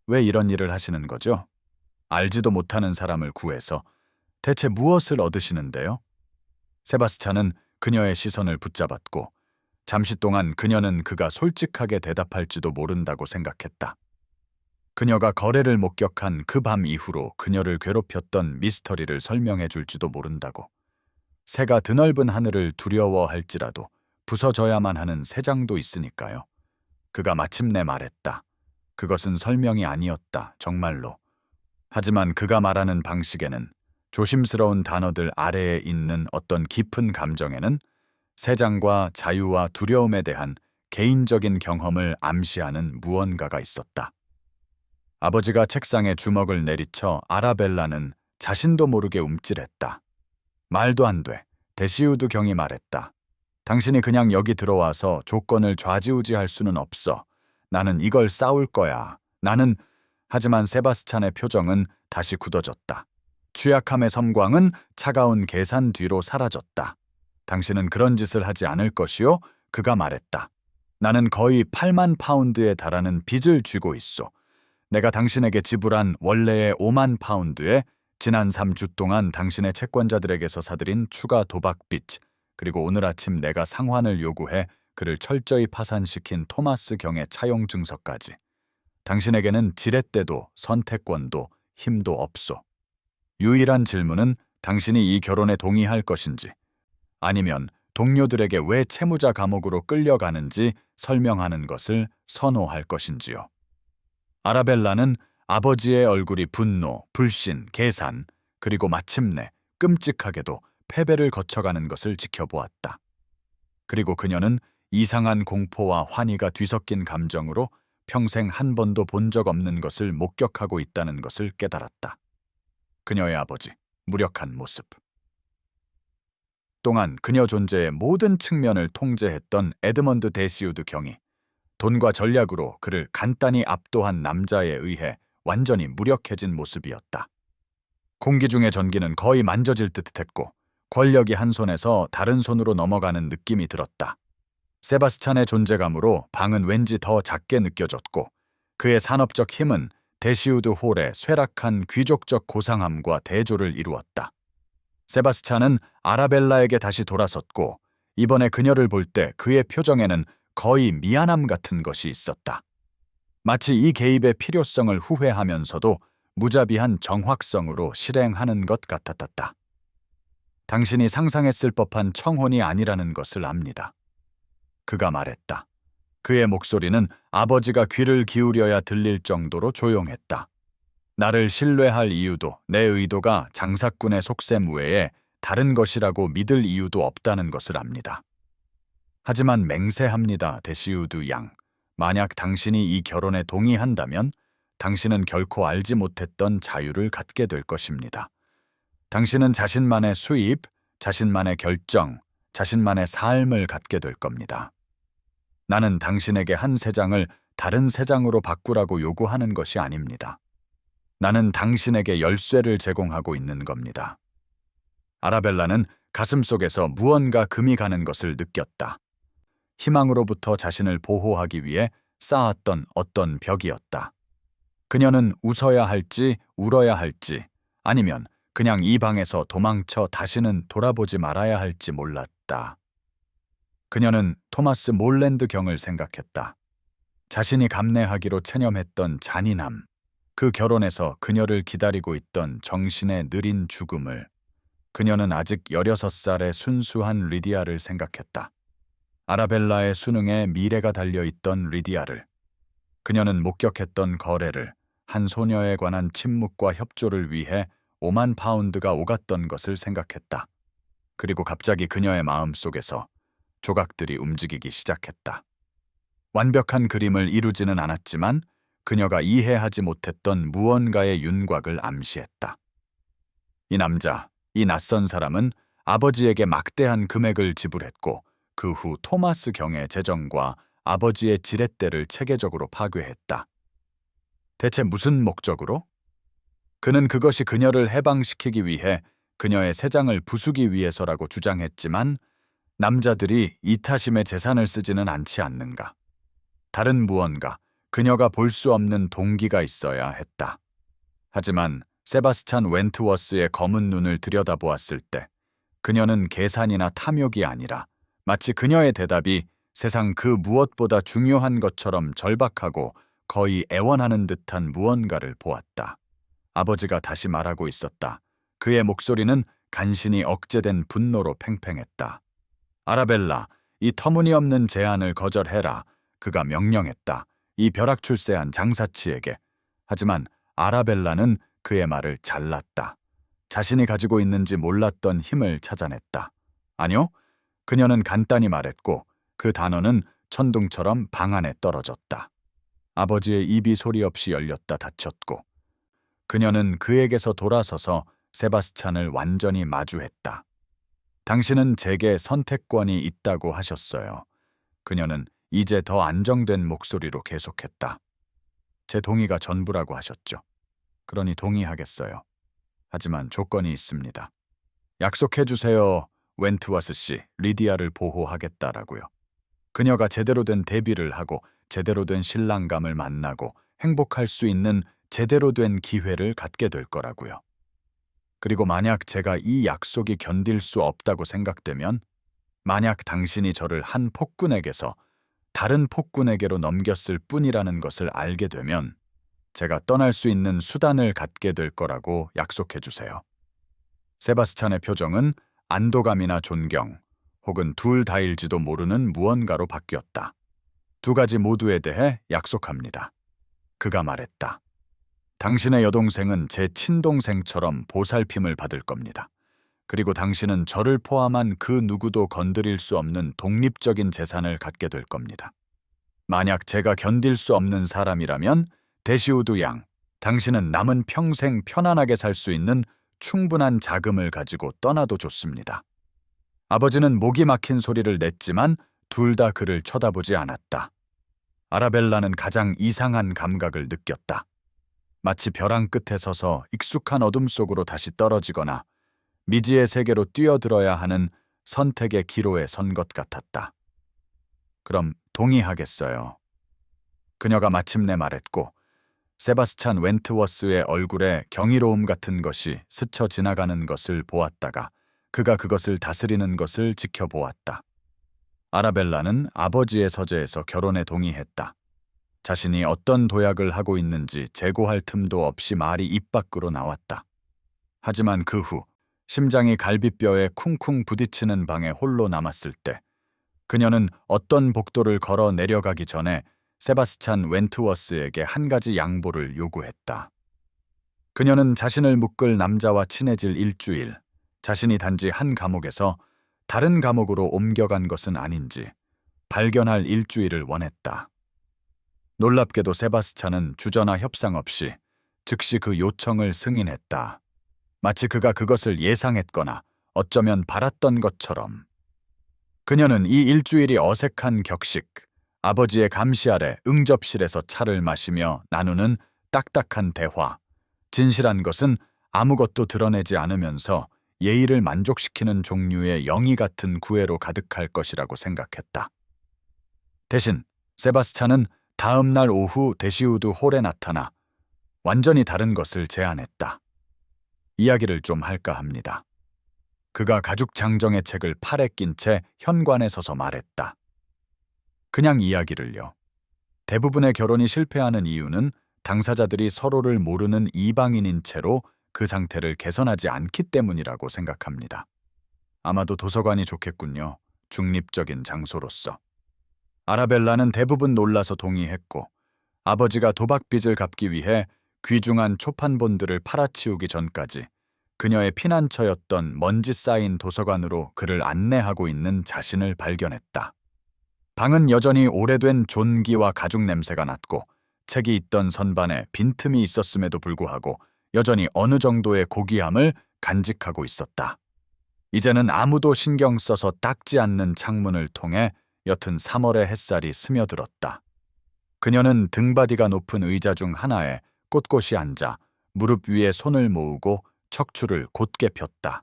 왜 이런 일을 하시는 거죠? 알지도 못하는 사람을 구해서 대체 무엇을 얻으시는데요? 세바스찬은 그녀의 시선을 붙잡았고 잠시 동안 그녀는 그가 솔직하게 대답할지도 모른다고 생각했다. 그녀가 거래를 목격한 그 밤 이후로 그녀를 괴롭혔던 미스터리를 설명해 줄지도 모른다고. 새가 드넓은 하늘을 두려워할지라도 부서져야만 하는 새장도 있으니까요. 그가 마침내 말했다. 그것은 설명이 아니었다, 정말로. 하지만 그가 말하는 방식에는 조심스러운 단어들 아래에 있는 어떤 깊은 감정에는 새장과 자유와 두려움에 대한 개인적인 경험을 암시하는 무언가가 있었다. 아버지가 책상에 주먹을 내리쳐 아라벨라는 자신도 모르게 움찔했다. 말도 안 돼. 데시우드 경이 말했다. 당신이 그냥 여기 들어와서 조건을 좌지우지할 수는 없어. 나는 이걸 싸울 거야. 하지만 세바스찬의 표정은 다시 굳어졌다. 취약함의 섬광은 차가운 계산 뒤로 사라졌다. 당신은 그런 짓을 하지 않을 것이요? 그가 말했다. 나는 거의 8만 파운드에 달하는 빚을 쥐고 있어. 내가 당신에게 지불한 원래의 5만 파운드에 지난 3주 동안 당신의 채권자들에게서 사들인 추가 도박빚, 그리고 오늘 아침 내가 상환을 요구해 그를 철저히 파산시킨 토마스 경의 차용 증서까지. 당신에게는 지렛대도 선택권도 힘도 없소. 유일한 질문은 당신이 이 결혼에 동의할 것인지, 아니면 동료들에게 왜 채무자 감옥으로 끌려가는지 설명하는 것을 선호할 것인지요. 아라벨라는 아버지의 얼굴이 분노, 불신, 계산, 그리고 마침내 끔찍하게도 패배를 거쳐가는 것을 지켜보았다. 그리고 그녀는 이상한 공포와 환희가 뒤섞인 감정으로 평생 한 번도 본 적 없는 것을 목격하고 있다는 것을 깨달았다. 그녀의 아버지, 무력한 모습. 또한 그녀 존재의 모든 측면을 통제했던 에드먼드 데시우드 경이 돈과 전략으로 그를 간단히 압도한 남자에 의해 완전히 무력해진 모습이었다. 공기 중의 전기는 거의 만져질 듯했고 권력이 한 손에서 다른 손으로 넘어가는 느낌이 들었다. 세바스찬의 존재감으로 방은 왠지 더 작게 느껴졌고 그의 산업적 힘은 데시우드 홀의 쇠락한 귀족적 고상함과 대조를 이루었다. 세바스찬은 아라벨라에게 다시 돌아섰고 이번에 그녀를 볼 때 그의 표정에는 거의 미안함 같은 것이 있었다. 마치 이 개입의 필요성을 후회하면서도 무자비한 정확성으로 실행하는 것 같았다. 당신이 상상했을 법한 청혼이 아니라는 것을 압니다. 그가 말했다. 그의 목소리는 아버지가 귀를 기울여야 들릴 정도로 조용했다. 나를 신뢰할 이유도 내 의도가 장사꾼의 속셈 외에 다른 것이라고 믿을 이유도 없다는 것을 압니다. 하지만 맹세합니다, 데시우드 양. 만약 당신이 이 결혼에 동의한다면 당신은 결코 알지 못했던 자유를 갖게 될 것입니다. 당신은 자신만의 수입, 자신만의 결정, 자신만의 삶을 갖게 될 겁니다. 나는 당신에게 한 세장을 다른 세장으로 바꾸라고 요구하는 것이 아닙니다. 나는 당신에게 열쇠를 제공하고 있는 겁니다. 아라벨라는 가슴속에서 무언가 금이 가는 것을 느꼈다. 희망으로부터 자신을 보호하기 위해 쌓았던 어떤 벽이었다. 그녀는 웃어야 할지 울어야 할지 아니면 그냥 이 방에서 도망쳐 다시는 돌아보지 말아야 할지 몰랐다. 그녀는 토마스 몰랜드 경을 생각했다. 자신이 감내하기로 체념했던 잔인함, 그 결혼에서 그녀를 기다리고 있던 정신의 느린 죽음을, 그녀는 아직 16살의 순수한 리디아를 생각했다. 아라벨라의 수능에 미래가 달려있던 리디아를, 그녀는 목격했던 거래를, 한 소녀에 관한 침묵과 협조를 위해 5만 파운드가 오갔던 것을 생각했다. 그리고 갑자기 그녀의 마음속에서 조각들이 움직이기 시작했다. 완벽한 그림을 이루지는 않았지만 그녀가 이해하지 못했던 무언가의 윤곽을 암시했다. 이 남자, 이 낯선 사람은 아버지에게 막대한 금액을 지불했고 그 후 토마스 경의 재정과 아버지의 지렛대를 체계적으로 파괴했다. 대체 무슨 목적으로? 그는 그것이 그녀를 해방시키기 위해 그녀의 세장을 부수기 위해서라고 주장했지만 남자들이 이타심의 재산을 쓰지는 않지 않는가. 다른 무언가, 그녀가 볼 수 없는 동기가 있어야 했다. 하지만 세바스찬 웬트워스의 검은 눈을 들여다보았을 때 그녀는 계산이나 탐욕이 아니라 마치 그녀의 대답이 세상 그 무엇보다 중요한 것처럼 절박하고 거의 애원하는 듯한 무언가를 보았다. 아버지가 다시 말하고 있었다. 그의 목소리는 간신히 억제된 분노로 팽팽했다. 아라벨라, 이 터무니없는 제안을 거절해라. 그가 명령했다. 이 벼락출세한 장사치에게. 하지만 아라벨라는 그의 말을 잘랐다. 자신이 가지고 있는지 몰랐던 힘을 찾아냈다. 아니요, 그녀는 간단히 말했고 그 단어는 천둥처럼 방 안에 떨어졌다. 아버지의 입이 소리 없이 열렸다 닫혔고 그녀는 그에게서 돌아서서 세바스찬을 완전히 마주했다. 당신은 제게 선택권이 있다고 하셨어요. 그녀는 이제 더 안정된 목소리로 계속했다. 제 동의가 전부라고 하셨죠. 그러니 동의하겠어요. 하지만 조건이 있습니다. 약속해주세요. 웬트워스 씨, 리디아를 보호하겠다라고요. 그녀가 제대로 된 대비를 하고 제대로 된 신랑감을 만나고 행복할 수 있는 제대로 된 기회를 갖게 될 거라고요. 그리고 만약 제가 이 약속이 견딜 수 없다고 생각되면, 만약 당신이 저를 한 폭군에게서 다른 폭군에게로 넘겼을 뿐이라는 것을 알게 되면 제가 떠날 수 있는 수단을 갖게 될 거라고 약속해 주세요. 세바스찬의 표정은 안도감이나 존경, 혹은 둘 다일지도 모르는 무언가로 바뀌었다. 두 가지 모두에 대해 약속합니다. 그가 말했다. 당신의 여동생은 제 친동생처럼 보살핌을 받을 겁니다. 그리고 당신은 저를 포함한 그 누구도 건드릴 수 없는 독립적인 재산을 갖게 될 겁니다. 만약 제가 견딜 수 없는 사람이라면 데시우드 양, 당신은 남은 평생 편안하게 살 수 있는 충분한 자금을 가지고 떠나도 좋습니다. 아버지는 목이 막힌 소리를 냈지만 둘 다 그를 쳐다보지 않았다. 아라벨라는 가장 이상한 감각을 느꼈다. 마치 벼랑 끝에 서서 익숙한 어둠 속으로 다시 떨어지거나 미지의 세계로 뛰어들어야 하는 선택의 기로에 선 것 같았다. 그럼 동의하겠어요. 그녀가 마침내 말했고 세바스찬 웬트워스의 얼굴에 경이로움 같은 것이 스쳐 지나가는 것을 보았다가 그가 그것을 다스리는 것을 지켜보았다. 아라벨라는 아버지의 서재에서 결혼에 동의했다. 자신이 어떤 도약을 하고 있는지 재고할 틈도 없이 말이 입 밖으로 나왔다. 하지만 그 후 심장이 갈비뼈에 쿵쿵 부딪히는 방에 홀로 남았을 때 그녀는 어떤 복도를 걸어 내려가기 전에 세바스찬 웬트워스에게 한 가지 양보를 요구했다. 그녀는 자신을 묶을 남자와 친해질 일주일, 자신이 단지 한 감옥에서 다른 감옥으로 옮겨간 것은 아닌지 발견할 일주일을 원했다. 놀랍게도 세바스찬은 주저나 협상 없이 즉시 그 요청을 승인했다. 마치 그가 그것을 예상했거나 어쩌면 바랐던 것처럼. 그녀는 이 일주일이 어색한 격식, 아버지의 감시 아래 응접실에서 차를 마시며 나누는 딱딱한 대화, 진실한 것은 아무것도 드러내지 않으면서 예의를 만족시키는 종류의 영희 같은 구애로 가득할 것이라고 생각했다. 대신 세바스찬은 다음 날 오후 데시우드 홀에 나타나 완전히 다른 것을 제안했다. 이야기를 좀 할까 합니다. 그가 가죽 장정의 책을 팔에 낀 채 현관에 서서 말했다. 그냥 이야기를요. 대부분의 결혼이 실패하는 이유는 당사자들이 서로를 모르는 이방인인 채로 그 상태를 개선하지 않기 때문이라고 생각합니다. 아마도 도서관이 좋겠군요. 중립적인 장소로서. 아라벨라는 대부분 놀라서 동의했고 아버지가 도박빚을 갚기 위해 귀중한 초판본들을 팔아치우기 전까지 그녀의 피난처였던 먼지 쌓인 도서관으로 그를 안내하고 있는 자신을 발견했다. 방은 여전히 오래된 존기와 가죽 냄새가 났고 책이 있던 선반에 빈틈이 있었음에도 불구하고 여전히 어느 정도의 고귀함을 간직하고 있었다. 이제는 아무도 신경 써서 닦지 않는 창문을 통해 옅은 3월의 햇살이 스며들었다. 그녀는 등받이가 높은 의자 중 하나에 꼿꼿이 앉아 무릎 위에 손을 모으고 척추를 곧게 폈다.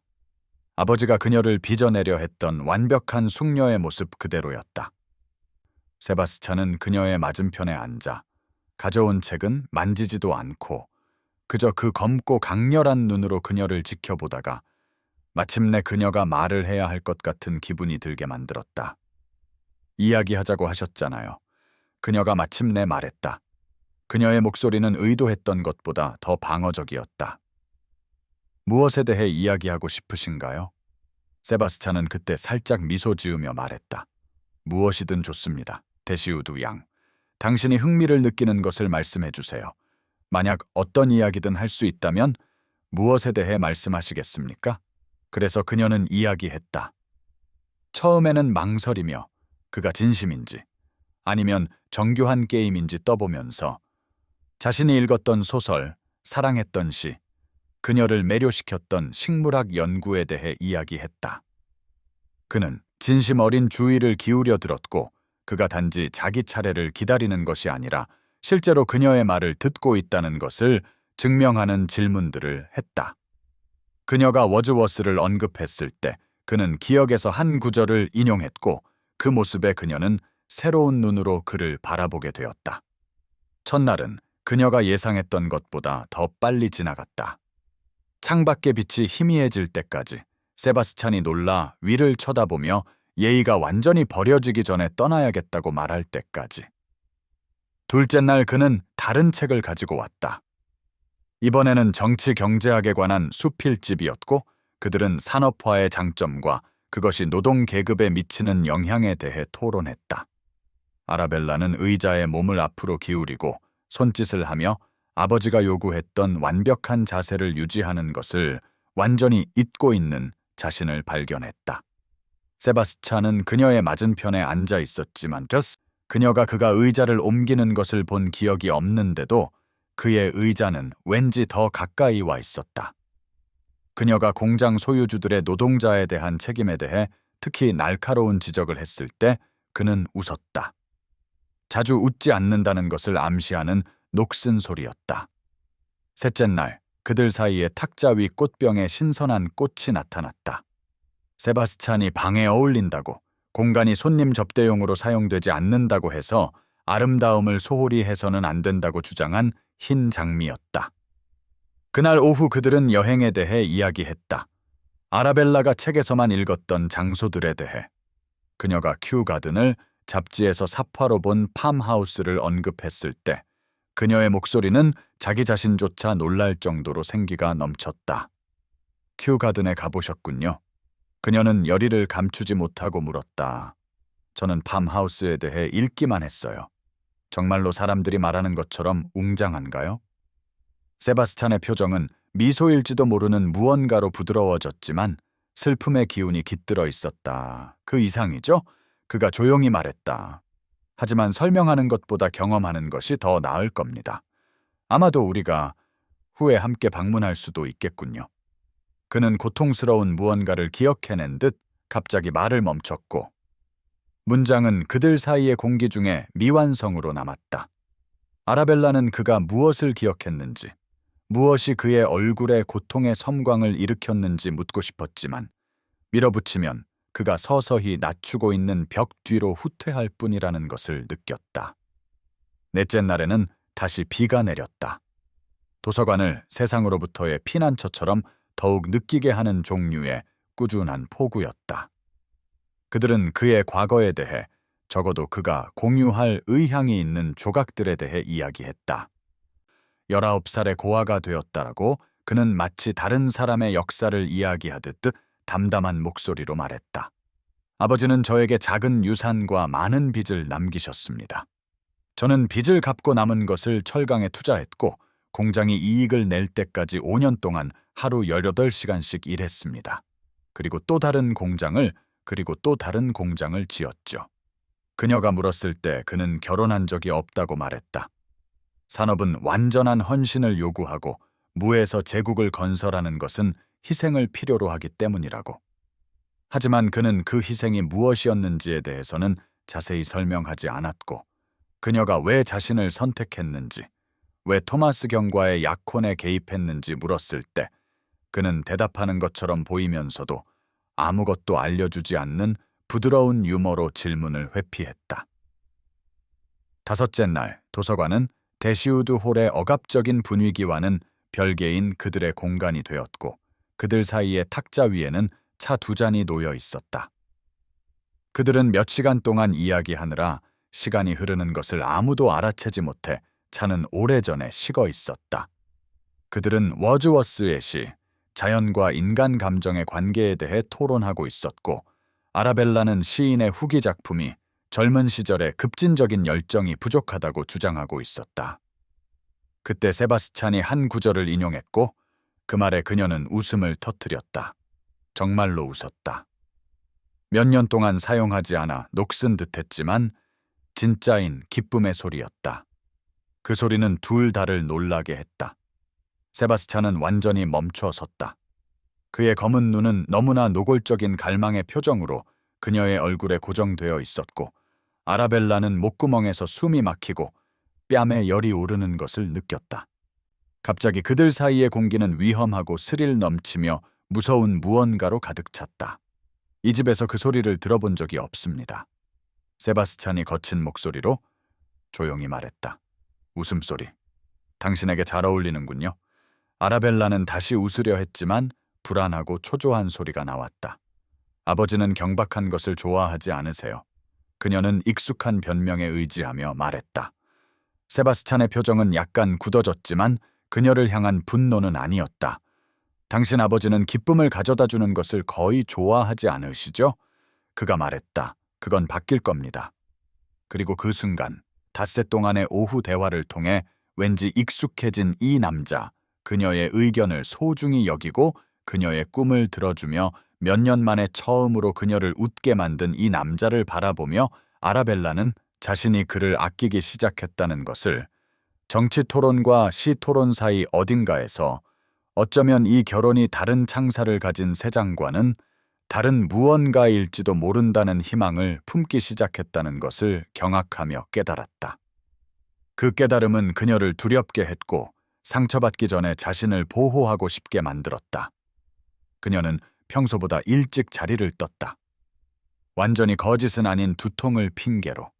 아버지가 그녀를 빚어내려 했던 완벽한 숙녀의 모습 그대로였다. 세바스찬은 그녀의 맞은편에 앉아 가져온 책은 만지지도 않고 그저 그 검고 강렬한 눈으로 그녀를 지켜보다가 마침내 그녀가 말을 해야 할 것 같은 기분이 들게 만들었다. 이야기하자고 하셨잖아요. 그녀가 마침내 말했다. 그녀의 목소리는 의도했던 것보다 더 방어적이었다. 무엇에 대해 이야기하고 싶으신가요? 세바스찬은 그때 살짝 미소 지으며 말했다. 무엇이든 좋습니다. 데시우드 양. 당신이 흥미를 느끼는 것을 말씀해 주세요. 만약 어떤 이야기든 할 수 있다면 무엇에 대해 말씀하시겠습니까? 그래서 그녀는 이야기했다. 처음에는 망설이며 그가 진심인지 아니면 정교한 게임인지 떠보면서 자신이 읽었던 소설, 사랑했던 시, 그녀를 매료시켰던 식물학 연구에 대해 이야기했다. 그는 진심 어린 주의를 기울여 들었고 그가 단지 자기 차례를 기다리는 것이 아니라 실제로 그녀의 말을 듣고 있다는 것을 증명하는 질문들을 했다. 그녀가 워즈워스를 언급했을 때 그는 기억에서 한 구절을 인용했고 그 모습에 그녀는 새로운 눈으로 그를 바라보게 되었다. 첫날은 그녀가 예상했던 것보다 더 빨리 지나갔다. 창밖의 빛이 희미해질 때까지 세바스찬이 놀라 위를 쳐다보며 예의가 완전히 버려지기 전에 떠나야겠다고 말할 때까지. 둘째 날 그는 다른 책을 가지고 왔다. 이번에는 정치 경제학에 관한 수필집이었고 그들은 산업화의 장점과 그것이 노동 계급에 미치는 영향에 대해 토론했다. 아라벨라는 의자에 몸을 앞으로 기울이고 손짓을 하며 아버지가 요구했던 완벽한 자세를 유지하는 것을 완전히 잊고 있는 자신을 발견했다. 세바스찬은 그녀의 맞은편에 앉아 있었지만 그가 의자를 옮기는 것을 본 기억이 없는데도 그의 의자는 왠지 더 가까이 와 있었다. 그녀가 공장 소유주들의 노동자에 대한 책임에 대해 특히 날카로운 지적을 했을 때 그는 웃었다. 자주 웃지 않는다는 것을 암시하는 녹슨 소리였다. 셋째 날, 그들 사이에 탁자 위 꽃병에 신선한 꽃이 나타났다. 세바스찬이 방에 어울린다고, 공간이 손님 접대용으로 사용되지 않는다고 해서 아름다움을 소홀히 해서는 안 된다고 주장한 흰 장미였다. 그날 오후 그들은 여행에 대해 이야기했다. 아라벨라가 책에서만 읽었던 장소들에 대해. 그녀가 큐 가든을 잡지에서 사파로 본 팜하우스를 언급했을 때 그녀의 목소리는 자기 자신조차 놀랄 정도로 생기가 넘쳤다. 큐 가든에 가보셨군요. 그녀는 열의를 감추지 못하고 물었다. 저는 팜하우스에 대해 읽기만 했어요. 정말로 사람들이 말하는 것처럼 웅장한가요? 세바스찬의 표정은 미소일지도 모르는 무언가로 부드러워졌지만 슬픔의 기운이 깃들어 있었다. 그 이상이죠? 그가 조용히 말했다. 하지만 설명하는 것보다 경험하는 것이 더 나을 겁니다. 아마도 우리가 후에 함께 방문할 수도 있겠군요. 그는 고통스러운 무언가를 기억해낸 듯 갑자기 말을 멈췄고 문장은 그들 사이의 공기 중에 미완성으로 남았다. 아라벨라는 그가 무엇을 기억했는지, 무엇이 그의 얼굴에 고통의 섬광을 일으켰는지 묻고 싶었지만 밀어붙이면 그가 서서히 낮추고 있는 벽 뒤로 후퇴할 뿐이라는 것을 느꼈다. 넷째 날에는 다시 비가 내렸다. 도서관을 세상으로부터의 피난처처럼 더욱 느끼게 하는 종류의 꾸준한 폭우였다. 그들은 그의 과거에 대해, 적어도 그가 공유할 의향이 있는 조각들에 대해 이야기했다. 19살에 고아가 되었다라고 그는 마치 다른 사람의 역사를 이야기하듯 담담한 목소리로 말했다. 아버지는 저에게 작은 유산과 많은 빚을 남기셨습니다. 저는 빚을 갚고 남은 것을 철강에 투자했고 공장이 이익을 낼 때까지 5년 동안 하루 18시간씩 일했습니다. 그리고 또 다른 공장을 지었죠. 그녀가 물었을 때 그는 결혼한 적이 없다고 말했다. 산업은 완전한 헌신을 요구하고 무에서 제국을 건설하는 것은 희생을 필요로 하기 때문이라고. 하지만 그는 그 희생이 무엇이었는지에 대해서는 자세히 설명하지 않았고 그녀가 왜 자신을 선택했는지, 왜 토마스 경과의 약혼에 개입했는지 물었을 때 그는 대답하는 것처럼 보이면서도 아무것도 알려주지 않는 부드러운 유머로 질문을 회피했다. 다섯째 날, 도서관은 대시우드 홀의 억압적인 분위기와는 별개인 그들의 공간이 되었고 그들 사이의 탁자 위에는 차 2잔이 놓여 있었다. 그들은 몇 시간 동안 이야기하느라 시간이 흐르는 것을 아무도 알아채지 못해 차는 오래전에 식어 있었다. 그들은 워즈워스의 시, 자연과 인간 감정의 관계에 대해 토론하고 있었고 아라벨라는 시인의 후기 작품이 젊은 시절의 급진적인 열정이 부족하다고 주장하고 있었다. 그때 세바스찬이 한 구절을 인용했고 그 말에 그녀는 웃음을 터뜨렸다. 정말로 웃었다. 몇 년 동안 사용하지 않아 녹슨 듯했지만 진짜인 기쁨의 소리였다. 그 소리는 둘 다를 놀라게 했다. 세바스찬은 완전히 멈춰 섰다. 그의 검은 눈은 너무나 노골적인 갈망의 표정으로 그녀의 얼굴에 고정되어 있었고, 아라벨라는 목구멍에서 숨이 막히고 뺨에 열이 오르는 것을 느꼈다. 갑자기 그들 사이의 공기는 위험하고 스릴 넘치며 무서운 무언가로 가득 찼다. 이 집에서 그 소리를 들어본 적이 없습니다. 세바스찬이 거친 목소리로 조용히 말했다. 웃음소리. 당신에게 잘 어울리는군요. 아라벨라는 다시 웃으려 했지만 불안하고 초조한 소리가 나왔다. 아버지는 경박한 것을 좋아하지 않으세요. 그녀는 익숙한 변명에 의지하며 말했다. 세바스찬의 표정은 약간 굳어졌지만 그녀를 향한 분노는 아니었다. 당신 아버지는 기쁨을 가져다 주는 것을 거의 좋아하지 않으시죠? 그가 말했다. 그건 바뀔 겁니다. 그리고 그 순간, 닷새 동안의 오후 대화를 통해 왠지 익숙해진 이 남자, 그녀의 의견을 소중히 여기고 그녀의 꿈을 들어주며 몇 년 만에 처음으로 그녀를 웃게 만든 이 남자를 바라보며 아라벨라는 자신이 그를 아끼기 시작했다는 것을, 정치 토론과 시 토론 사이 어딘가에서 어쩌면 이 결혼이 다른 창사를 가진 새 장관은 다른 무언가일지도 모른다는 희망을 품기 시작했다는 것을 경악하며 깨달았다. 그 깨달음은 그녀를 두렵게 했고 상처받기 전에 자신을 보호하고 싶게 만들었다. 그녀는 평소보다 일찍 자리를 떴다. 완전히 거짓은 아닌 두통을 핑계로.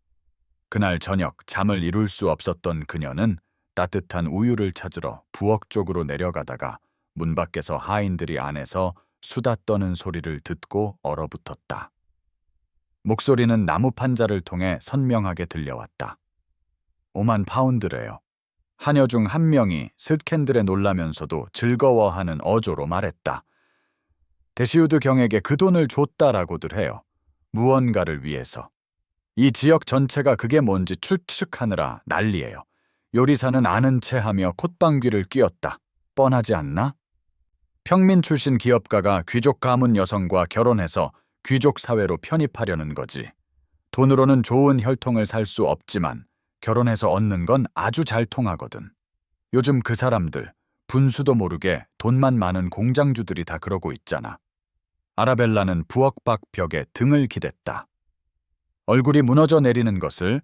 그날 저녁 잠을 이룰 수 없었던 그녀는 따뜻한 우유를 찾으러 부엌 쪽으로 내려가다가 문 밖에서 하인들이 안에서 수다 떠는 소리를 듣고 얼어붙었다. 목소리는 나무 판자를 통해 선명하게 들려왔다. 5만 파운드래요. 하녀 중 한 명이 스캔들에 놀라면서도 즐거워하는 어조로 말했다. 데시우드 경에게 그 돈을 줬다라고들 해요. 무언가를 위해서. 이 지역 전체가 그게 뭔지 추측하느라 난리예요. 요리사는 아는 체하며 콧방귀를 뀌었다. 뻔하지 않나? 평민 출신 기업가가 귀족 가문 여성과 결혼해서 귀족 사회로 편입하려는 거지. 돈으로는 좋은 혈통을 살 수 없지만 결혼해서 얻는 건 아주 잘 통하거든. 요즘 그 사람들, 분수도 모르게 돈만 많은 공장주들이 다 그러고 있잖아. 아라벨라는 부엌 밖 벽에 등을 기댔다. 얼굴이 무너져 내리는 것을,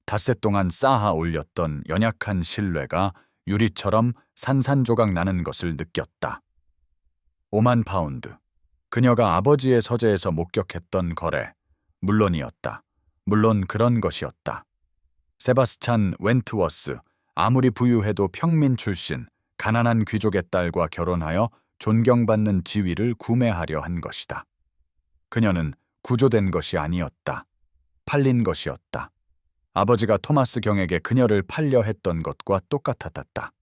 닷새 동안 쌓아 올렸던 연약한 신뢰가 유리처럼 산산조각 나는 것을 느꼈다. 5만 파운드. 그녀가 아버지의 서재에서 목격했던 거래. 물론이었다. 물론 그런 것이었다. 세바스찬 웬트워스, 아무리 부유해도 평민 출신, 가난한 귀족의 딸과 결혼하여 존경받는 지위를 구매하려 한 것이다. 그녀는 구조된 것이 아니었다. 팔린 것이었다. 아버지가 토마스 경에게 그녀를 팔려 했던 것과 똑같았다.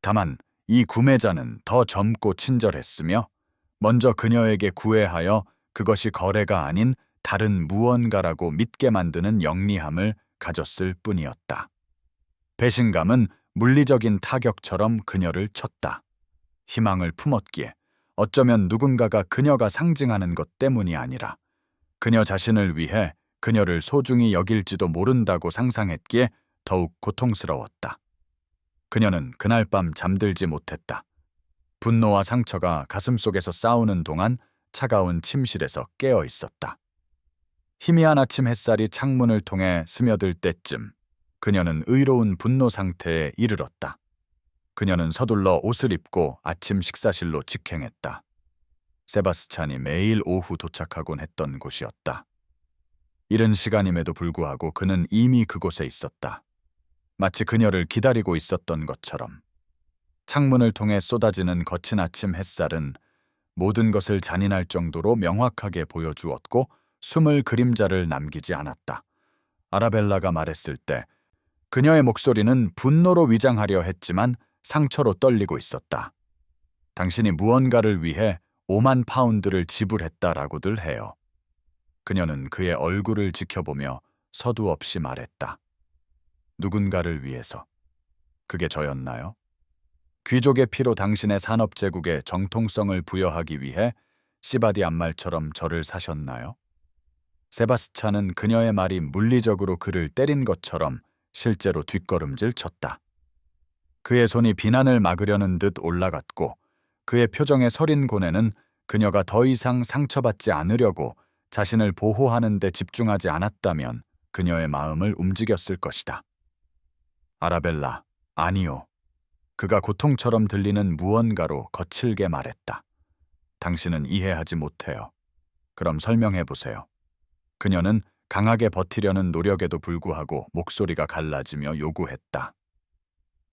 다만 이 구매자는 더 젊고 친절했으며 먼저 그녀에게 구애하여 그것이 거래가 아닌 다른 무언가라고 믿게 만드는 영리함을 가졌을 뿐이었다. 배신감은 물리적인 타격처럼 그녀를 쳤다. 희망을 품었기에, 어쩌면 누군가가 그녀가 상징하는 것 때문이 아니라 그녀 자신을 위해 그녀를 소중히 여길지도 모른다고 상상했기에 더욱 고통스러웠다. 그녀는 그날 밤 잠들지 못했다. 분노와 상처가 가슴속에서 싸우는 동안 차가운 침실에서 깨어 있었다. 희미한 아침 햇살이 창문을 통해 스며들 때쯤 그녀는 의로운 분노 상태에 이르렀다. 그녀는 서둘러 옷을 입고 아침 식사실로 직행했다. 세바스찬이 매일 오후 도착하곤 했던 곳이었다. 이른 시간임에도 불구하고 그는 이미 그곳에 있었다. 마치 그녀를 기다리고 있었던 것처럼. 창문을 통해 쏟아지는 거친 아침 햇살은 모든 것을 잔인할 정도로 명확하게 보여주었고 숨을 그림자를 남기지 않았다. 아라벨라가 말했을 때 그녀의 목소리는 분노로 위장하려 했지만 상처로 떨리고 있었다. 당신이 무언가를 위해 5만 파운드를 지불했다라고들 해요. 그녀는 그의 얼굴을 지켜보며 서두 없이 말했다. 누군가를 위해서. 그게 저였나요? 귀족의 피로 당신의 산업 제국에 정통성을 부여하기 위해 시바디 암말처럼 저를 사셨나요? 세바스찬은 그녀의 말이 물리적으로 그를 때린 것처럼 실제로 뒷걸음질 쳤다. 그의 손이 비난을 막으려는 듯 올라갔고 그의 표정의 서린 고뇌는 그녀가 더 이상 상처받지 않으려고 자신을 보호하는 데 집중하지 않았다면 그녀의 마음을 움직였을 것이다. 아라벨라, 아니요. 그가 고통처럼 들리는 무언가로 거칠게 말했다. 당신은 이해하지 못해요. 그럼 설명해 보세요. 그녀는 강하게 버티려는 노력에도 불구하고 목소리가 갈라지며 요구했다.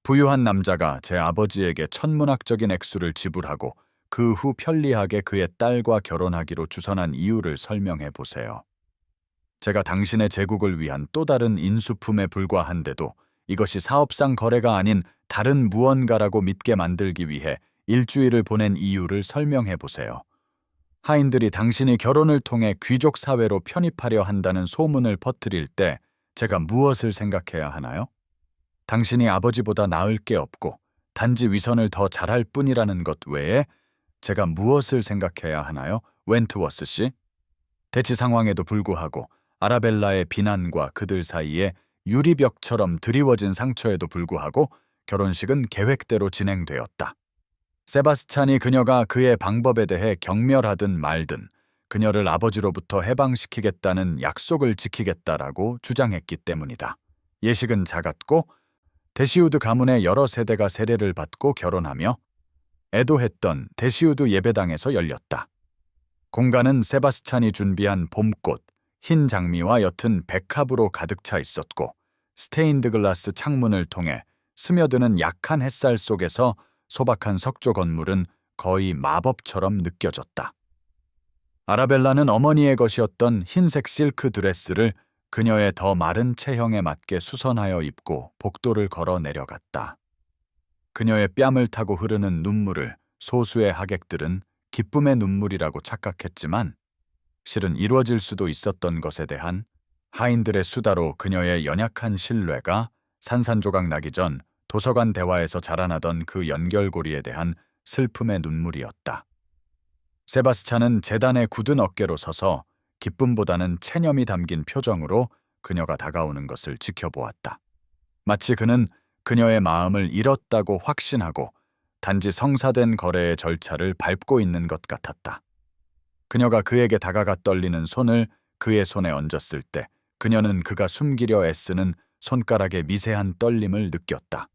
부유한 남자가 제 아버지에게 천문학적인 액수를 지불하고 그 후 편리하게 그의 딸과 결혼하기로 주선한 이유를 설명해 보세요. 제가 당신의 제국을 위한 또 다른 인수품에 불과한데도 이것이 사업상 거래가 아닌 다른 무언가라고 믿게 만들기 위해 일주일을 보낸 이유를 설명해 보세요. 하인들이 당신이 결혼을 통해 귀족 사회로 편입하려 한다는 소문을 퍼뜨릴 때 제가 무엇을 생각해야 하나요? 당신이 아버지보다 나을 게 없고 단지 위선을 더 잘할 뿐이라는 것 외에 제가 무엇을 생각해야 하나요? 웬트워스 씨? 대치 상황에도 불구하고 아라벨라의 비난과 그들 사이에 유리벽처럼 드리워진 상처에도 불구하고 결혼식은 계획대로 진행되었다. 세바스찬이 그녀가 그의 방법에 대해 경멸하든 말든 그녀를 아버지로부터 해방시키겠다는 약속을 지키겠다라고 주장했기 때문이다. 예식은 작았고 데시우드 가문의 여러 세대가 세례를 받고 결혼하며 애도했던 데시우드 예배당에서 열렸다. 공간은 세바스찬이 준비한 봄꽃, 흰 장미와 옅은 백합으로 가득 차 있었고 스테인드 글라스 창문을 통해 스며드는 약한 햇살 속에서 소박한 석조 건물은 거의 마법처럼 느껴졌다. 아라벨라는 어머니의 것이었던 흰색 실크 드레스를 그녀의 더 마른 체형에 맞게 수선하여 입고 복도를 걸어 내려갔다. 그녀의 뺨을 타고 흐르는 눈물을 소수의 하객들은 기쁨의 눈물이라고 착각했지만 실은 이루어질 수도 있었던 것에 대한 하인들의 수다로 그녀의 연약한 신뢰가 산산조각 나기 전 도서관 대화에서 자라나던 그 연결고리에 대한 슬픔의 눈물이었다. 세바스찬은 재단의 굳은 어깨로 서서 기쁨보다는 체념이 담긴 표정으로 그녀가 다가오는 것을 지켜보았다. 마치 그는 그녀의 마음을 잃었다고 확신하고 단지 성사된 거래의 절차를 밟고 있는 것 같았다. 그녀가 그에게 다가가 떨리는 손을 그의 손에 얹었을 때 그녀는 그가 숨기려 애쓰는 손가락의 미세한 떨림을 느꼈다.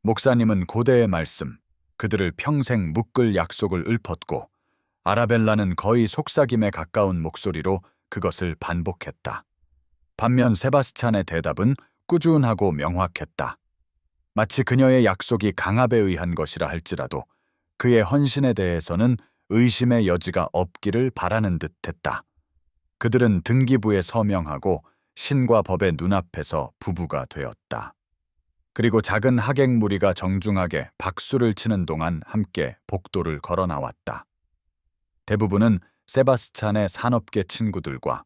목사님은 고대의 말씀, 그들을 평생 묶을 약속을 읊었고 아라벨라는 거의 속삭임에 가까운 목소리로 그것을 반복했다. 반면 세바스찬의 대답은 꾸준하고 명확했다. 마치 그녀의 약속이 강압에 의한 것이라 할지라도 그의 헌신에 대해서는 의심의 여지가 없기를 바라는 듯했다. 그들은 등기부에 서명하고 신과 법의 눈앞에서 부부가 되었다. 그리고 작은 하객 무리가 정중하게 박수를 치는 동안 함께 복도를 걸어 나왔다. 대부분은 세바스찬의 산업계 친구들과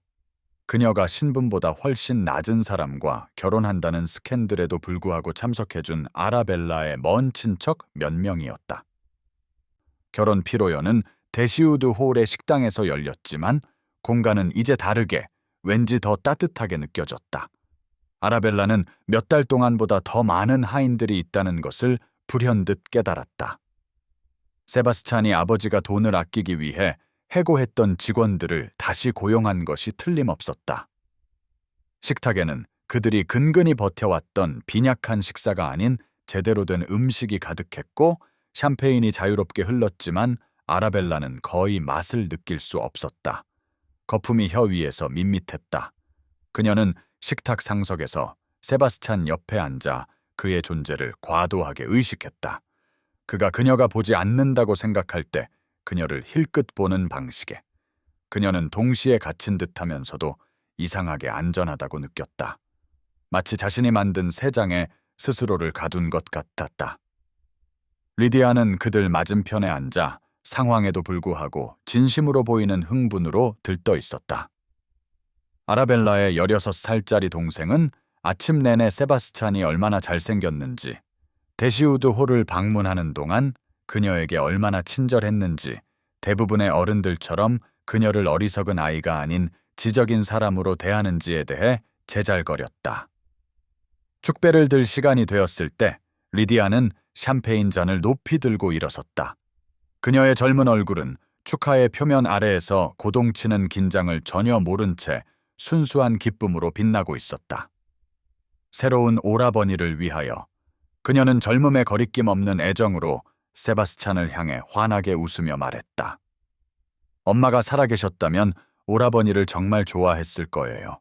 그녀가 신분보다 훨씬 낮은 사람과 결혼한다는 스캔들에도 불구하고 참석해준 아라벨라의 먼 친척 몇 명이었다. 결혼 피로연은 데시우드 홀의 식당에서 열렸지만 공간은 이제 다르게 왠지 더 따뜻하게 느껴졌다. 아라벨라는 몇 달 동안보다 더 많은 하인들이 있다는 것을 불현듯 깨달았다. 세바스찬이 아버지가 돈을 아끼기 위해 해고했던 직원들을 다시 고용한 것이 틀림없었다. 식탁에는 그들이 근근히 버텨왔던 빈약한 식사가 아닌 제대로 된 음식이 가득했고 샴페인이 자유롭게 흘렀지만 아라벨라는 거의 맛을 느낄 수 없었다. 거품이 혀 위에서 밋밋했다. 그녀는 식탁 상석에서 세바스찬 옆에 앉아 그의 존재를 과도하게 의식했다. 그녀가 보지 않는다고 생각할 때 그녀를 힐끗 보는 방식에 그녀는 동시에 갇힌 듯하면서도 이상하게 안전하다고 느꼈다. 마치 자신이 만든 새 장에 스스로를 가둔 것 같았다. 리디아는 그들 맞은편에 앉아 상황에도 불구하고 진심으로 보이는 흥분으로 들떠 있었다. 아라벨라의 16살짜리 동생은 아침 내내 세바스찬이 얼마나 잘생겼는지, 데시우드 홀을 방문하는 동안 그녀에게 얼마나 친절했는지 대부분의 어른들처럼 그녀를 어리석은 아이가 아닌 지적인 사람으로 대하는지에 대해 제잘거렸다. 축배를 들 시간이 되었을 때 리디아는 샴페인 잔을 높이 들고 일어섰다. 그녀의 젊은 얼굴은 축하의 표면 아래에서 고동치는 긴장을 전혀 모른 채 순수한 기쁨으로 빛나고 있었다. 새로운 오라버니를 위하여 그녀는 젊음에 거리낌 없는 애정으로 세바스찬을 향해 환하게 웃으며 말했다. 엄마가 살아계셨다면 오라버니를 정말 좋아했을 거예요.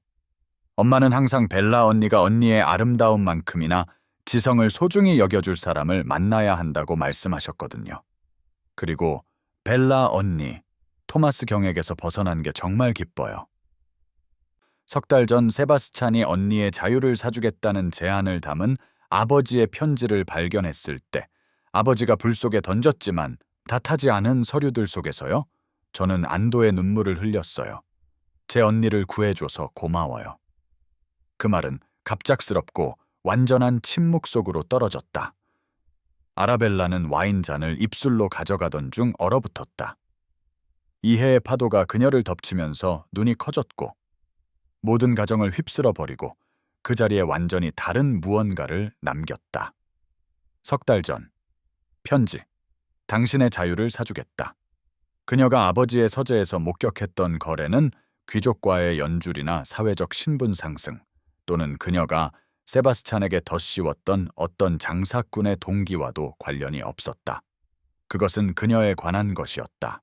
엄마는 항상 벨라 언니가 언니의 아름다움만큼이나 지성을 소중히 여겨줄 사람을 만나야 한다고 말씀하셨거든요. 그리고 벨라 언니, 토마스 경에게서 벗어난 게 정말 기뻐요. 석 달 전 세바스찬이 언니의 자유를 사주겠다는 제안을 담은 아버지의 편지를 발견했을 때 아버지가 불 속에 던졌지만 다 타지 않은 서류들 속에서요. 저는 안도의 눈물을 흘렸어요. 제 언니를 구해줘서 고마워요. 그 말은 갑작스럽고 완전한 침묵 속으로 떨어졌다. 아라벨라는 와인잔을 입술로 가져가던 중 얼어붙었다. 이해의 파도가 그녀를 덮치면서 눈이 커졌고 모든 가정을 휩쓸어 버리고 그 자리에 완전히 다른 무언가를 남겼다. 석 달 전. 편지. 당신의 자유를 사주겠다. 그녀가 아버지의 서재에서 목격했던 거래는 귀족과의 연줄이나 사회적 신분 상승 또는 그녀가 세바스찬에게 덧씌웠던 어떤 장사꾼의 동기와도 관련이 없었다. 그것은 그녀에 관한 것이었다.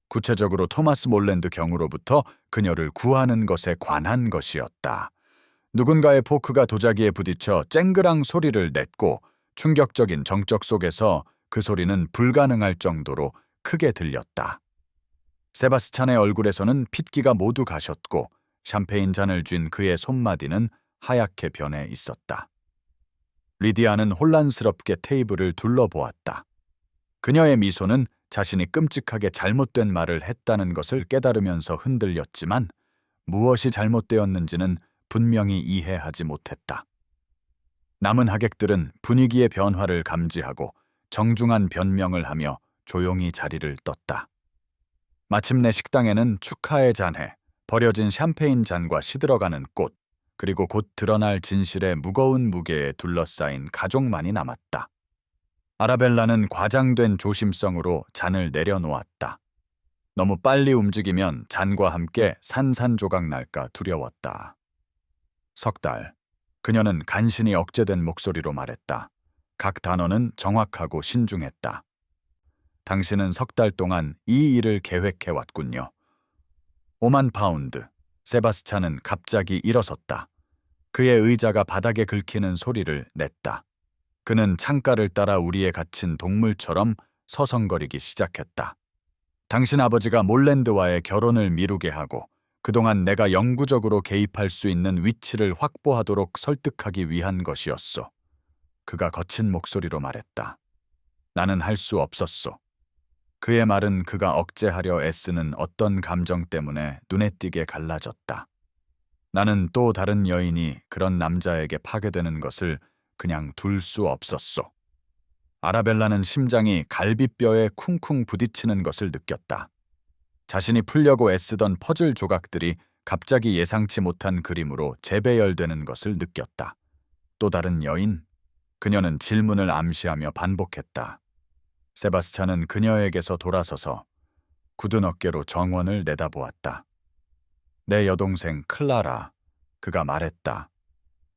구체적으로 토마스 몰랜드 경으로부터 그녀를 구하는 것에 관한 것이었다. 누군가의 포크가 도자기에 부딪혀 쨍그랑 소리를 냈고 충격적인 정적 속에서 그 소리는 불가능할 정도로 크게 들렸다. 세바스찬의 얼굴에서는 핏기가 모두 가셨고 샴페인 잔을 쥔 그의 손마디는 하얗게 변해 있었다. 리디아는 혼란스럽게 테이블을 둘러보았다. 그녀의 미소는 자신이 끔찍하게 잘못된 말을 했다는 것을 깨달으면서 흔들렸지만 무엇이 잘못되었는지는 분명히 이해하지 못했다. 남은 하객들은 분위기의 변화를 감지하고 정중한 변명을 하며 조용히 자리를 떴다. 마침내 식당에는 축하의 잔해, 버려진 샴페인 잔과 시들어가는 꽃, 그리고 곧 드러날 진실의 무거운 무게에 둘러싸인 가족만이 남았다. 아라벨라는 과장된 조심성으로 잔을 내려놓았다. 너무 빨리 움직이면 잔과 함께 산산조각 날까 두려웠다. 석 달. 그녀는 간신히 억제된 목소리로 말했다. 각 단어는 정확하고 신중했다. 당신은 석 달 동안 이 일을 계획해왔군요. 5만 파운드. 세바스찬은 갑자기 일어섰다. 그의 의자가 바닥에 긁히는 소리를 냈다. 그는 창가를 따라 우리에 갇힌 동물처럼 서성거리기 시작했다. 당신 아버지가 몰랜드와의 결혼을 미루게 하고 그동안 내가 영구적으로 개입할 수 있는 위치를 확보하도록 설득하기 위한 것이었소. 그가 거친 목소리로 말했다. 나는 할 수 없었소. 그의 말은 그가 억제하려 애쓰는 어떤 감정 때문에 눈에 띄게 갈라졌다. 나는 또 다른 여인이 그런 남자에게 파괴되는 것을 그냥 둘 수 없었소. 아라벨라는 심장이 갈비뼈에 쿵쿵 부딪히는 것을 느꼈다. 자신이 풀려고 애쓰던 퍼즐 조각들이 갑자기 예상치 못한 그림으로 재배열되는 것을 느꼈다. 또 다른 여인? 그녀는 질문을 암시하며 반복했다. 세바스찬은 그녀에게서 돌아서서 굳은 어깨로 정원을 내다보았다. 내 여동생 클라라, 그가 말했다.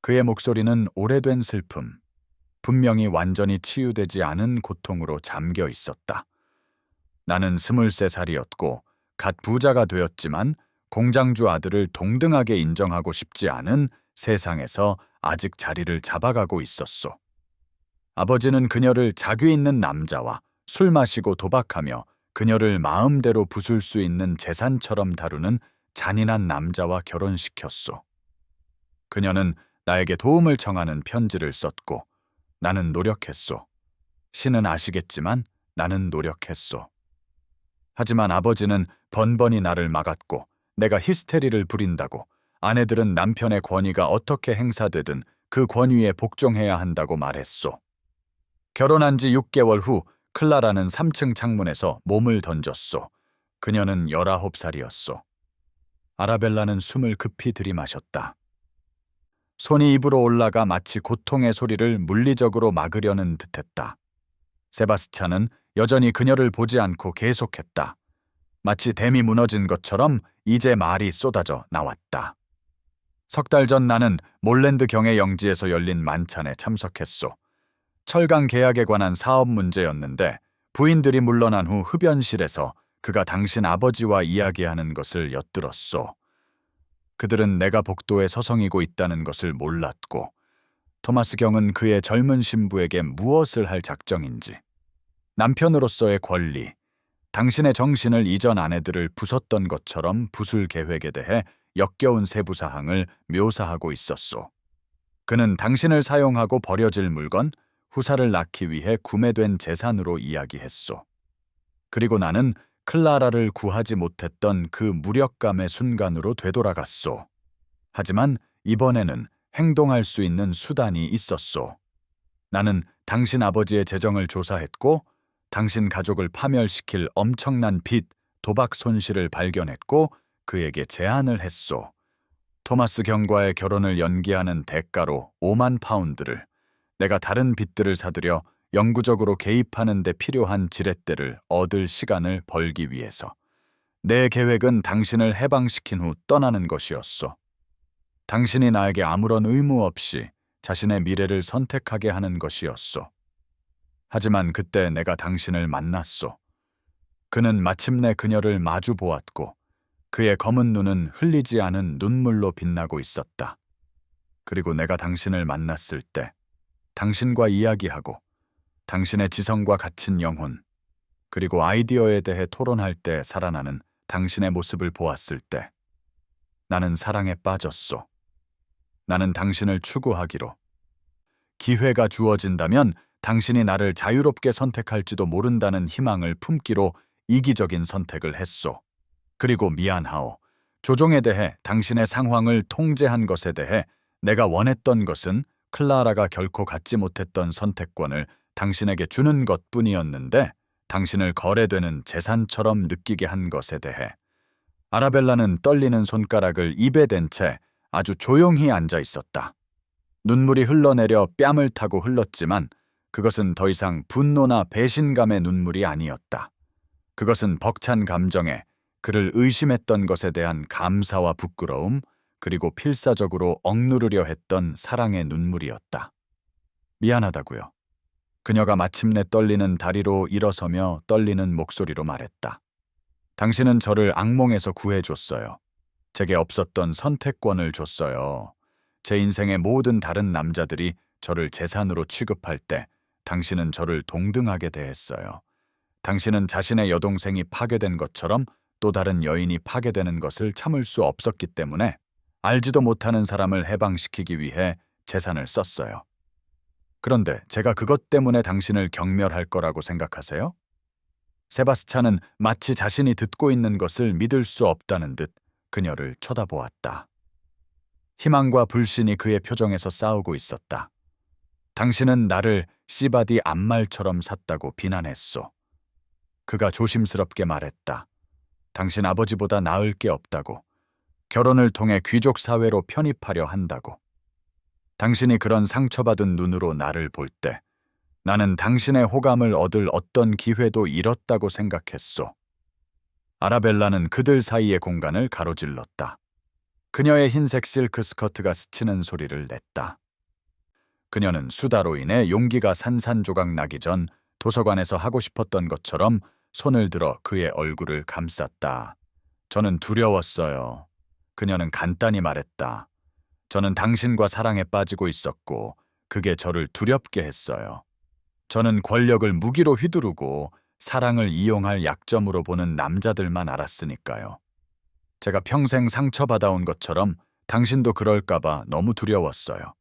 그의 목소리는 오래된 슬픔, 분명히 완전히 치유되지 않은 고통으로 잠겨 있었다. 나는 23살이었고 갓 부자가 되었지만 공장주 아들을 동등하게 인정하고 싶지 않은 세상에서 아직 자리를 잡아가고 있었소. 아버지는 그녀를 자규 있는 남자와 술 마시고 도박하며 그녀를 마음대로 부술 수 있는 재산처럼 다루는 잔인한 남자와 결혼시켰소. 그녀는 나에게 도움을 청하는 편지를 썼고 나는 노력했소. 신은 아시겠지만 나는 노력했소. 하지만 아버지는 번번이 나를 막았고 내가 히스테리를 부린다고 아내들은 남편의 권위가 어떻게 행사되든 그 권위에 복종해야 한다고 말했소. 결혼한 지 6개월 후 클라라는 3층 창문에서 몸을 던졌소. 그녀는 19살이었소. 아라벨라는 숨을 급히 들이마셨다. 손이 입으로 올라가 마치 고통의 소리를 물리적으로 막으려는 듯했다. 세바스찬은 여전히 그녀를 보지 않고 계속했다. 마치 댐이 무너진 것처럼 이제 말이 쏟아져 나왔다. 석 달 전 나는 몰랜드 경의 영지에서 열린 만찬에 참석했소. 철강 계약에 관한 사업 문제였는데 부인들이 물러난 후 흡연실에서 그가 당신 아버지와 이야기하는 것을 엿들었소. 그들은 내가 복도에 서성이고 있다는 것을 몰랐고 토마스 경은 그의 젊은 신부에게 무엇을 할 작정인지, 남편으로서의 권리, 당신의 정신을 이전 아내들을 부쉈던 것처럼 부술 계획에 대해 역겨운 세부 사항을 묘사하고 있었소. 그는 당신을 사용하고 버려질 물건, 후사를 낳기 위해 구매된 재산으로 이야기했소. 그리고 나는 클라라를 구하지 못했던 그 무력감의 순간으로 되돌아갔소. 하지만 이번에는 행동할 수 있는 수단이 있었소. 나는 당신 아버지의 재정을 조사했고 당신 가족을 파멸시킬 엄청난 빚, 도박 손실을 발견했고 그에게 제안을 했소. 토마스 경과의 결혼을 연기하는 대가로 5만 파운드를, 내가 다른 빚들을 사들여 영구적으로 개입하는 데 필요한 지렛대를 얻을 시간을 벌기 위해서. 내 계획은 당신을 해방시킨 후 떠나는 것이었소. 당신이 나에게 아무런 의무 없이 자신의 미래를 선택하게 하는 것이었소. 하지만 그때 내가 당신을 만났소. 그는 마침내 그녀를 마주 보았고 그의 검은 눈은 흘리지 않은 눈물로 빛나고 있었다. 그리고 내가 당신을 만났을 때, 당신과 이야기하고 당신의 지성과 갇힌 영혼, 그리고 아이디어에 대해 토론할 때 살아나는 당신의 모습을 보았을 때 나는 사랑에 빠졌소. 나는 당신을 추구하기로, 기회가 주어진다면 당신이 나를 자유롭게 선택할지도 모른다는 희망을 품기로 이기적인 선택을 했소. 그리고 미안하오. 조종에 대해 당신의 상황을 통제한 것에 대해 내가 원했던 것은 클라라가 결코 갖지 못했던 선택권을 당신에게 주는 것뿐이었는데 당신을 거래되는 재산처럼 느끼게 한 것에 대해. 아라벨라는 떨리는 손가락을 입에 댄 채 아주 조용히 앉아 있었다. 눈물이 흘러내려 뺨을 타고 흘렀지만 그것은 더 이상 분노나 배신감의 눈물이 아니었다. 그것은 벅찬 감정에 그를 의심했던 것에 대한 감사와 부끄러움, 그리고 필사적으로 억누르려 했던 사랑의 눈물이었다. 미안하다고요. 그녀가 마침내 떨리는 다리로 일어서며 떨리는 목소리로 말했다. 당신은 저를 악몽에서 구해줬어요. 제게 없었던 선택권을 줬어요. 제 인생의 모든 다른 남자들이 저를 재산으로 취급할 때 당신은 저를 동등하게 대했어요. 당신은 자신의 여동생이 파괴된 것처럼 또 다른 여인이 파괴되는 것을 참을 수 없었기 때문에 알지도 못하는 사람을 해방시키기 위해 재산을 썼어요. 그런데 제가 그것 때문에 당신을 경멸할 거라고 생각하세요? 세바스찬은 마치 자신이 듣고 있는 것을 믿을 수 없다는 듯 그녀를 쳐다보았다. 희망과 불신이 그의 표정에서 싸우고 있었다. 당신은 나를 시바디 암말처럼 샀다고 비난했소. 그가 조심스럽게 말했다. 당신 아버지보다 나을 게 없다고. 결혼을 통해 귀족 사회로 편입하려 한다고. 당신이 그런 상처받은 눈으로 나를 볼 때 나는 당신의 호감을 얻을 어떤 기회도 잃었다고 생각했소. 아라벨라는 그들 사이의 공간을 가로질렀다. 그녀의 흰색 실크 스커트가 스치는 소리를 냈다. 그녀는 수다로 인해 용기가 산산조각 나기 전 도서관에서 하고 싶었던 것처럼 손을 들어 그의 얼굴을 감쌌다. 저는 두려웠어요. 그녀는 간단히 말했다. 저는 당신과 사랑에 빠지고 있었고 그게 저를 두렵게 했어요. 저는 권력을 무기로 휘두르고 사랑을 이용할 약점으로 보는 남자들만 알았으니까요. 제가 평생 상처받아온 것처럼 당신도 그럴까봐 너무 두려웠어요.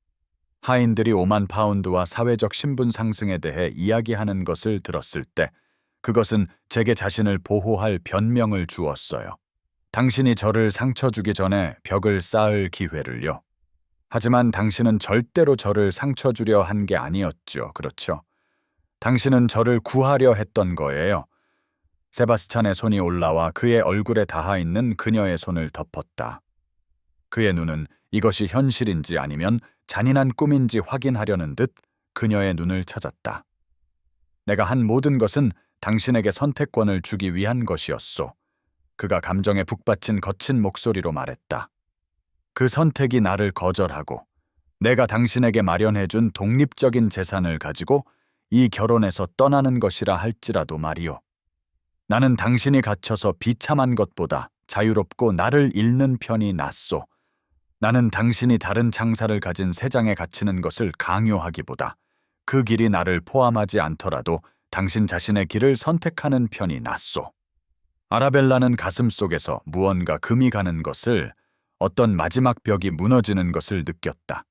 하인들이 5만 파운드와 사회적 신분 상승에 대해 이야기하는 것을 들었을 때 그것은 제게 자신을 보호할 변명을 주었어요. 당신이 저를 상처 주기 전에 벽을 쌓을 기회를요. 하지만 당신은 절대로 저를 상처 주려 한 게 아니었죠. 그렇죠? 당신은 저를 구하려 했던 거예요. 세바스찬의 손이 올라와 그의 얼굴에 닿아 있는 그녀의 손을 덮었다. 그의 눈은 이것이 현실인지 아니면 잔인한 꿈인지 확인하려는 듯 그녀의 눈을 찾았다. 내가 한 모든 것은 당신에게 선택권을 주기 위한 것이었소. 그가 감정에 북받친 거친 목소리로 말했다. 그 선택이 나를 거절하고 내가 당신에게 마련해준 독립적인 재산을 가지고 이 결혼에서 떠나는 것이라 할지라도 말이오. 나는 당신이 갇혀서 비참한 것보다 자유롭고 나를 잃는 편이 낫소. 나는 당신이 다른 창사를 가진 세장에 갇히는 것을 강요하기보다 그 길이 나를 포함하지 않더라도 당신 자신의 길을 선택하는 편이 낫소. 아라벨라는 가슴 속에서 무언가 금이 가는 것을, 어떤 마지막 벽이 무너지는 것을 느꼈다.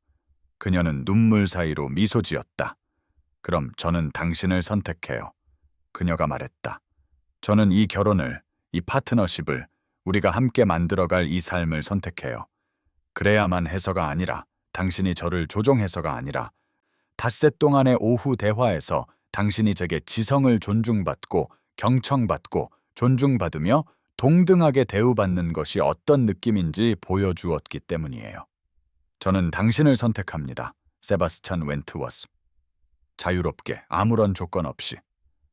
그녀는 눈물 사이로 미소 지었다. 그럼 저는 당신을 선택해요. 그녀가 말했다. 저는 이 결혼을, 이 파트너십을, 우리가 함께 만들어갈 이 삶을 선택해요. 그래야만 해서가 아니라, 당신이 저를 조종해서가 아니라, 닷새 동안의 오후 대화에서 당신이 제게 지성을 존중받고 경청받고 존중받으며 동등하게 대우받는 것이 어떤 느낌인지 보여주었기 때문이에요. 저는 당신을 선택합니다. 세바스찬 웬트워스. 자유롭게 아무런 조건 없이.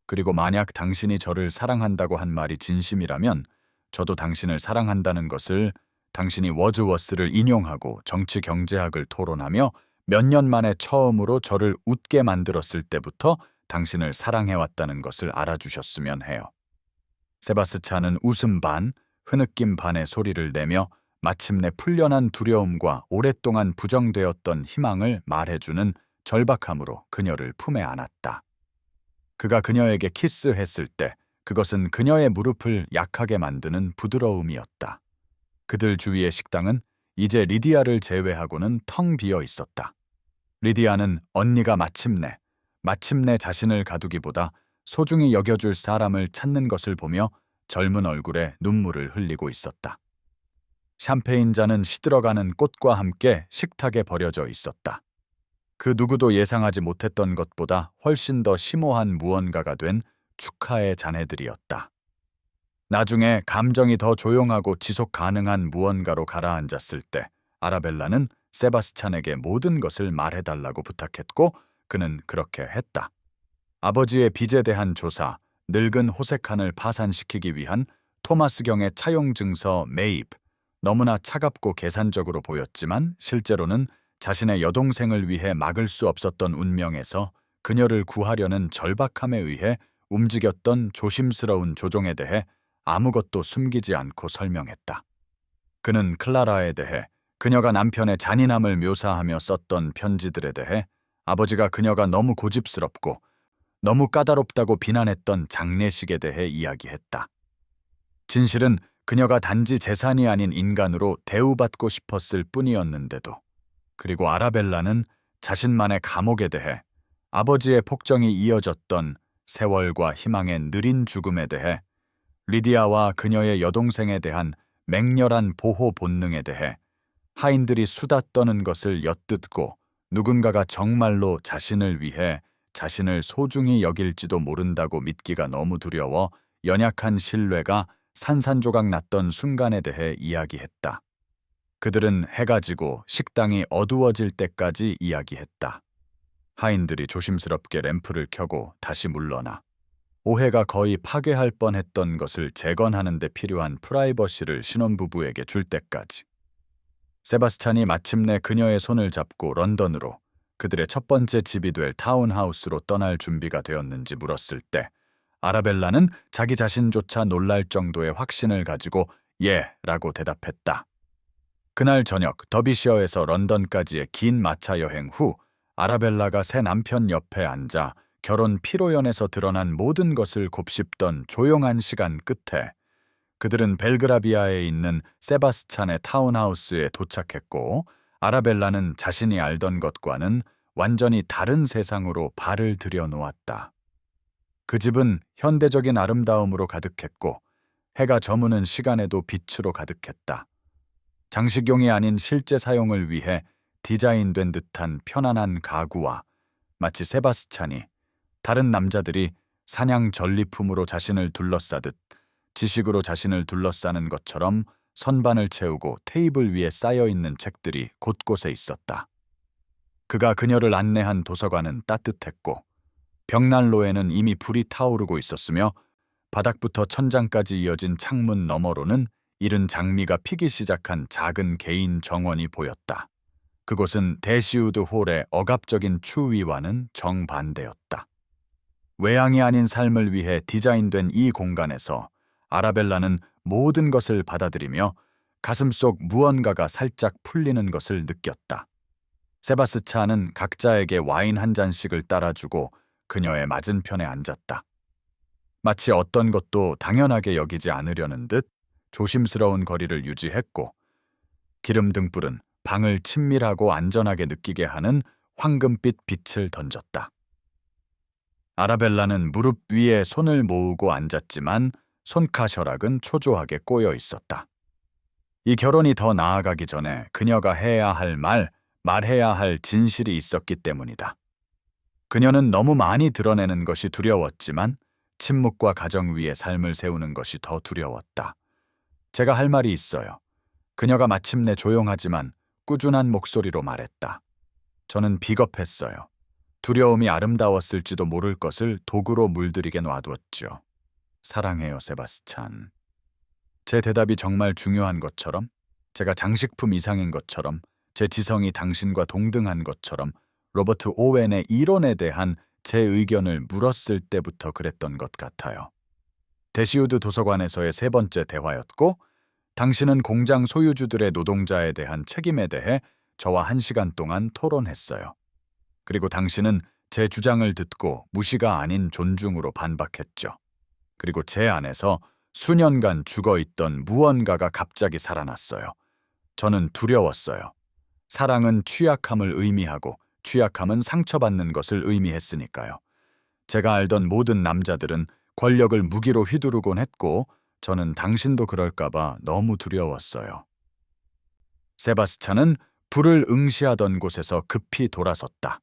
그리고 만약 당신이 저를 사랑한다고 한 말이 진심이라면 저도 당신을 사랑한다는 것을, 당신이 워즈워스를 인용하고 정치 경제학을 토론하며 몇 년 만에 처음으로 저를 웃게 만들었을 때부터 당신을 사랑해왔다는 것을 알아주셨으면 해요. 세바스찬은 웃음 반, 흐느낌 반의 소리를 내며 마침내 풀려난 두려움과 오랫동안 부정되었던 희망을 말해주는 절박함으로 그녀를 품에 안았다. 그가 그녀에게 키스했을 때 그것은 그녀의 무릎을 약하게 만드는 부드러움이었다. 그들 주위의 식당은 이제 리디아를 제외하고는 텅 비어 있었다. 리디아는 언니가 마침내 자신을 가두기보다 소중히 여겨줄 사람을 찾는 것을 보며 젊은 얼굴에 눈물을 흘리고 있었다. 샴페인 잔은 시들어가는 꽃과 함께 식탁에 버려져 있었다. 그 누구도 예상하지 못했던 것보다 훨씬 더 심오한 무언가가 된 축하의 잔해들이었다. 나중에 감정이 더 조용하고 지속 가능한 무언가로 가라앉았을 때 아라벨라는 세바스찬에게 모든 것을 말해달라고 부탁했고 그는 그렇게 했다. 아버지의 빚에 대한 조사, 늙은 호색한을 파산시키기 위한 토마스경의 차용 증서 매입, 너무나 차갑고 계산적으로 보였지만 실제로는 자신의 여동생을 위해 막을 수 없었던 운명에서 그녀를 구하려는 절박함에 의해 움직였던 조심스러운 조종에 대해 아무것도 숨기지 않고 설명했다. 그는 클라라에 대해, 그녀가 남편의 잔인함을 묘사하며 썼던 편지들에 대해, 아버지가 그녀가 너무 고집스럽고 너무 까다롭다고 비난했던 장례식에 대해 이야기했다. 진실은 그녀가 단지 재산이 아닌 인간으로 대우받고 싶었을 뿐이었는데도, 그리고 아라벨라는 자신만의 감옥에 대해, 아버지의 폭정이 이어졌던 세월과 희망의 느린 죽음에 대해, 리디아와 그녀의 여동생에 대한 맹렬한 보호 본능에 대해, 하인들이 수다 떠는 것을 엿듣고 누군가가 정말로 자신을 위해 자신을 소중히 여길지도 모른다고 믿기가 너무 두려워 연약한 신뢰가 산산조각 났던 순간에 대해 이야기했다. 그들은 해가 지고 식당이 어두워질 때까지 이야기했다. 하인들이 조심스럽게 램프를 켜고 다시 물러나 오해가 거의 파괴할 뻔했던 것을 재건하는 데 필요한 프라이버시를 신혼부부에게 줄 때까지. 세바스찬이 마침내 그녀의 손을 잡고 런던으로, 그들의 첫 번째 집이 될 타운하우스로 떠날 준비가 되었는지 물었을 때 아라벨라는 자기 자신조차 놀랄 정도의 확신을 가지고 예 라고 대답했다. 그날 저녁 더비셔에서 런던까지의 긴 마차 여행 후 아라벨라가 새 남편 옆에 앉아 결혼 피로연에서 드러난 모든 것을 곱씹던 조용한 시간 끝에 그들은 벨그라비아에 있는 세바스찬의 타운하우스에 도착했고 아라벨라는 자신이 알던 것과는 완전히 다른 세상으로 발을 들여놓았다. 그 집은 현대적인 아름다움으로 가득했고 해가 저무는 시간에도 빛으로 가득했다. 장식용이 아닌 실제 사용을 위해 디자인된 듯한 편안한 가구와 마치 세바스찬이, 다른 남자들이 사냥 전리품으로 자신을 둘러싸듯 지식으로 자신을 둘러싸는 것처럼 선반을 채우고 테이블 위에 쌓여있는 책들이 곳곳에 있었다. 그가 그녀를 안내한 도서관은 따뜻했고 벽난로에는 이미 불이 타오르고 있었으며 바닥부터 천장까지 이어진 창문 너머로는 이른 장미가 피기 시작한 작은 개인 정원이 보였다. 그곳은 대시우드 홀의 억압적인 추위와는 정반대였다. 외양이 아닌 삶을 위해 디자인된 이 공간에서 아라벨라는 모든 것을 받아들이며 가슴속 무언가가 살짝 풀리는 것을 느꼈다. 세바스찬은 각자에게 와인 한 잔씩을 따라주고 그녀의 맞은편에 앉았다. 마치 어떤 것도 당연하게 여기지 않으려는 듯 조심스러운 거리를 유지했고 기름 등불은 방을 친밀하고 안전하게 느끼게 하는 황금빛 빛을 던졌다. 아라벨라는 무릎 위에 손을 모으고 앉았지만 손가셔락은 초조하게 꼬여 있었다. 이 결혼이 더 나아가기 전에 그녀가 해야 할 말해야 할 진실이 있었기 때문이다. 그녀는 너무 많이 드러내는 것이 두려웠지만 침묵과 가정 위에 삶을 세우는 것이 더 두려웠다. 제가 할 말이 있어요. 그녀가 마침내 조용하지만 꾸준한 목소리로 말했다. 저는 비겁했어요. 두려움이 아름다웠을지도 모를 것을 도구로 물들이게 놔두었죠. 사랑해요, 세바스찬. 제 대답이 정말 중요한 것처럼, 제가 장식품 이상인 것처럼, 제 지성이 당신과 동등한 것처럼 로버트 오웬의 이론에 대한 제 의견을 물었을 때부터 그랬던 것 같아요. 대시우드 도서관에서의 세 번째 대화였고, 당신은 공장 소유주들의 노동자에 대한 책임에 대해 저와 1시간 동안 토론했어요. 그리고 당신은 제 주장을 듣고 무시가 아닌 존중으로 반박했죠. 그리고 제 안에서 수년간 죽어있던 무언가가 갑자기 살아났어요. 저는 두려웠어요. 사랑은 취약함을 의미하고 취약함은 상처받는 것을 의미했으니까요. 제가 알던 모든 남자들은 권력을 무기로 휘두르곤 했고 저는 당신도 그럴까봐 너무 두려웠어요. 세바스찬은 불을 응시하던 곳에서 급히 돌아섰다.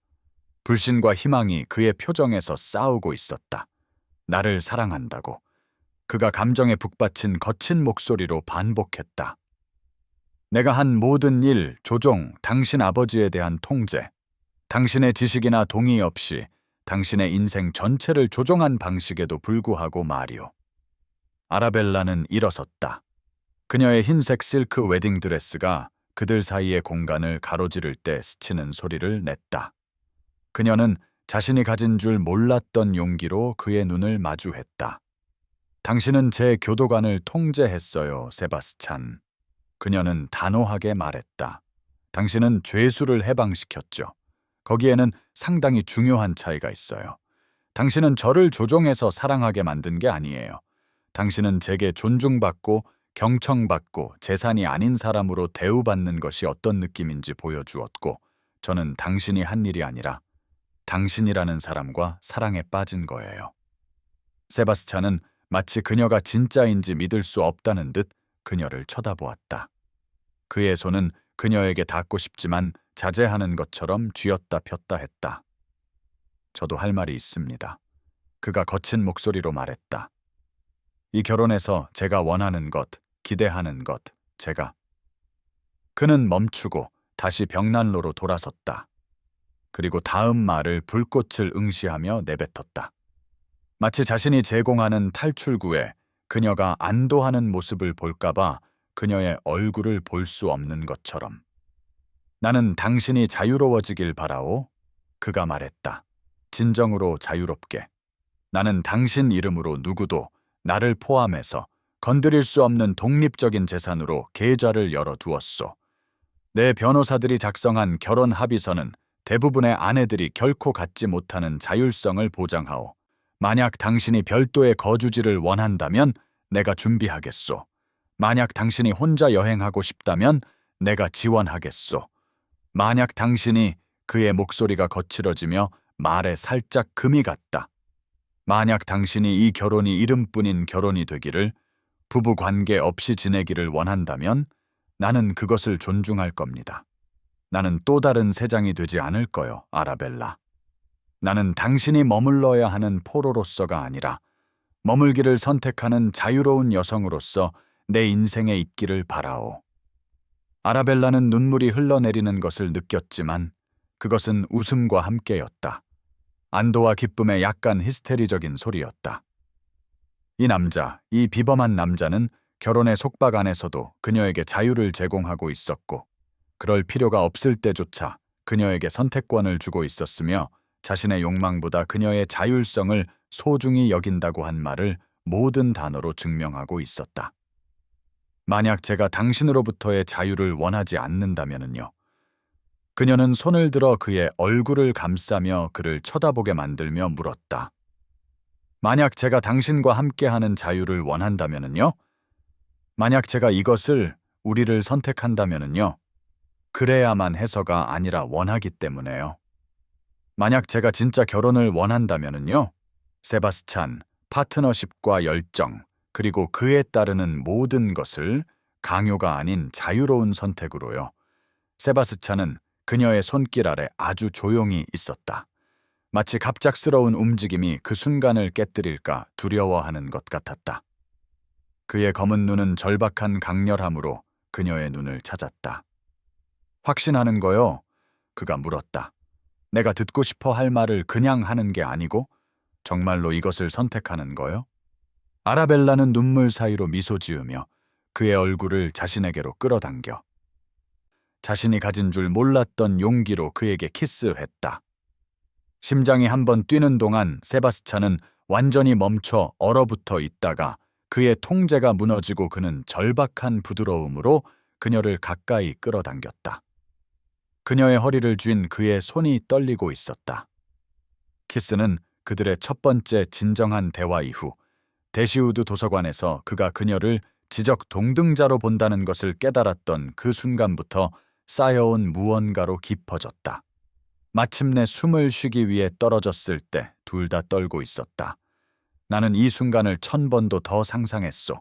불신과 희망이 그의 표정에서 싸우고 있었다. 나를 사랑한다고. 그가 감정에 북받친 거친 목소리로 반복했다. 내가 한 모든 일, 조종, 당신 아버지에 대한 통제, 당신의 지식이나 동의 없이 당신의 인생 전체를 조종한 방식에도 불구하고 말이오. 아라벨라는 일어섰다. 그녀의 흰색 실크 웨딩드레스가 그들 사이의 공간을 가로지를 때 스치는 소리를 냈다. 그녀는 자신이 가진 줄 몰랐던 용기로 그의 눈을 마주했다. 당신은 제 교도관을 통제했어요, 세바스찬. 그녀는 단호하게 말했다. 당신은 죄수를 해방시켰죠. 거기에는 상당히 중요한 차이가 있어요. 당신은 저를 조종해서 사랑하게 만든 게 아니에요. 당신은 제게 존중받고 경청받고 재산이 아닌 사람으로 대우받는 것이 어떤 느낌인지 보여주었고 저는 당신이 한 일이 아니라 당신이라는 사람과 사랑에 빠진 거예요. 세바스찬은 마치 그녀가 진짜인지 믿을 수 없다는 듯 그녀를 쳐다보았다. 그의 손은 그녀에게 닿고 싶지만 자제하는 것처럼 쥐었다 폈다 했다. 저도 할 말이 있습니다. 그가 거친 목소리로 말했다. 이 결혼에서 제가 원하는 것, 기대하는 것, 제가. 그는 멈추고 다시 벽난로로 돌아섰다. 그리고 다음 말을 불꽃을 응시하며 내뱉었다. 마치 자신이 제공하는 탈출구에 그녀가 안도하는 모습을 볼까봐 그녀의 얼굴을 볼 수 없는 것처럼. 나는 당신이 자유로워지길 바라오. 그가 말했다. 진정으로 자유롭게. 나는 당신 이름으로 누구도 나를 포함해서 건드릴 수 없는 독립적인 재산으로 계좌를 열어두었소. 내 변호사들이 작성한 결혼 합의서는 대부분의 아내들이 결코 갖지 못하는 자율성을 보장하오. 만약 당신이 별도의 거주지를 원한다면 내가 준비하겠소. 만약 당신이 혼자 여행하고 싶다면 내가 지원하겠소. 만약 당신이 그의 목소리가 거칠어지며 말에 살짝 금이 갔다. 만약 당신이 이 결혼이 이름뿐인 결혼이 되기를 부부 관계 없이 지내기를 원한다면 나는 그것을 존중할 겁니다. 나는 또 다른 세장이 되지 않을 거요, 아라벨라. 나는 당신이 머물러야 하는 포로로서가 아니라 머물기를 선택하는 자유로운 여성으로서 내 인생에 있기를 바라오. 아라벨라는 눈물이 흘러내리는 것을 느꼈지만 그것은 웃음과 함께였다. 안도와 기쁨의 약간 히스테리적인 소리였다. 이 남자, 이 비범한 남자는 결혼의 속박 안에서도 그녀에게 자유를 제공하고 있었고, 그럴 필요가 없을 때조차 그녀에게 선택권을 주고 있었으며, 자신의 욕망보다 그녀의 자율성을 소중히 여긴다고 한 말을 모든 단어로 증명하고 있었다. 만약 제가 당신으로부터의 자유를 원하지 않는다면요. 그녀는 손을 들어 그의 얼굴을 감싸며 그를 쳐다보게 만들며 물었다. 만약 제가 당신과 함께하는 자유를 원한다면요. 만약 제가 이것을, 우리를 선택한다면요. 그래야만 해서가 아니라 원하기 때문에요. 만약 제가 진짜 결혼을 원한다면요. 세바스찬, 파트너십과 열정, 그리고 그에 따르는 모든 것을 강요가 아닌 자유로운 선택으로요. 세바스찬은 그녀의 손길 아래 아주 조용히 있었다. 마치 갑작스러운 움직임이 그 순간을 깨뜨릴까 두려워하는 것 같았다. 그의 검은 눈은 절박한 강렬함으로 그녀의 눈을 찾았다. 확신하는 거요? 그가 물었다. 내가 듣고 싶어 할 말을 그냥 하는 게 아니고 정말로 이것을 선택하는 거요? 아라벨라는 눈물 사이로 미소 지으며 그의 얼굴을 자신에게로 끌어당겨 자신이 가진 줄 몰랐던 용기로 그에게 키스했다. 심장이 한번 뛰는 동안 세바스찬은 완전히 멈춰 얼어붙어 있다가 그의 통제가 무너지고 그는 절박한 부드러움으로 그녀를 가까이 끌어당겼다. 그녀의 허리를 쥔 그의 손이 떨리고 있었다. 키스는 그들의 첫 번째 진정한 대화 이후 대시우드 도서관에서 그가 그녀를 지적 동등자로 본다는 것을 깨달았던 그 순간부터 쌓여온 무언가로 깊어졌다. 마침내 숨을 쉬기 위해 떨어졌을 때 둘 다 떨고 있었다. 나는 이 순간을 1000번도 더 상상했소.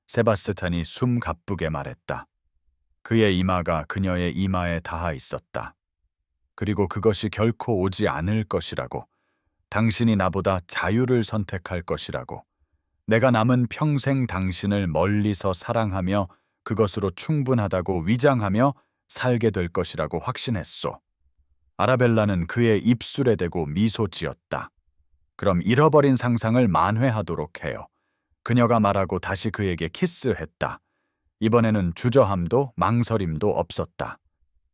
세바스찬이 숨 가쁘게 말했다. 그의 이마가 그녀의 이마에 닿아 있었다. 그리고 그것이 결코 오지 않을 것이라고. 당신이 나보다 자유를 선택할 것이라고. 내가 남은 평생 당신을 멀리서 사랑하며 그것으로 충분하다고 위장하며 살게 될 것이라고 확신했소. 아라벨라는 그의 입술에 대고 미소 지었다. 그럼 잃어버린 상상을 만회하도록 해요. 그녀가 말하고 다시 그에게 키스했다. 이번에는 주저함도 망설임도 없었다.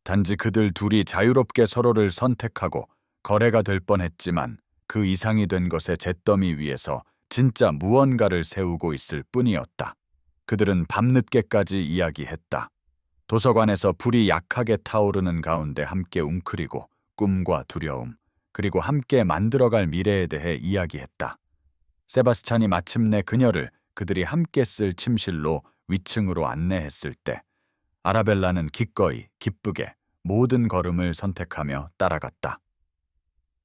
단지 그들 둘이 자유롭게 서로를 선택하고 거래가 될 뻔했지만 그 이상이 된 것의 잿더미 위에서 진짜 무언가를 세우고 있을 뿐이었다. 그들은 밤늦게까지 이야기했다. 도서관에서 불이 약하게 타오르는 가운데 함께 웅크리고 꿈과 두려움, 그리고 함께 만들어갈 미래에 대해 이야기했다. 세바스찬이 마침내 그녀를 그들이 함께 쓸 침실로 위층으로 안내했을 때 아라벨라는 기꺼이 기쁘게 모든 걸음을 선택하며 따라갔다.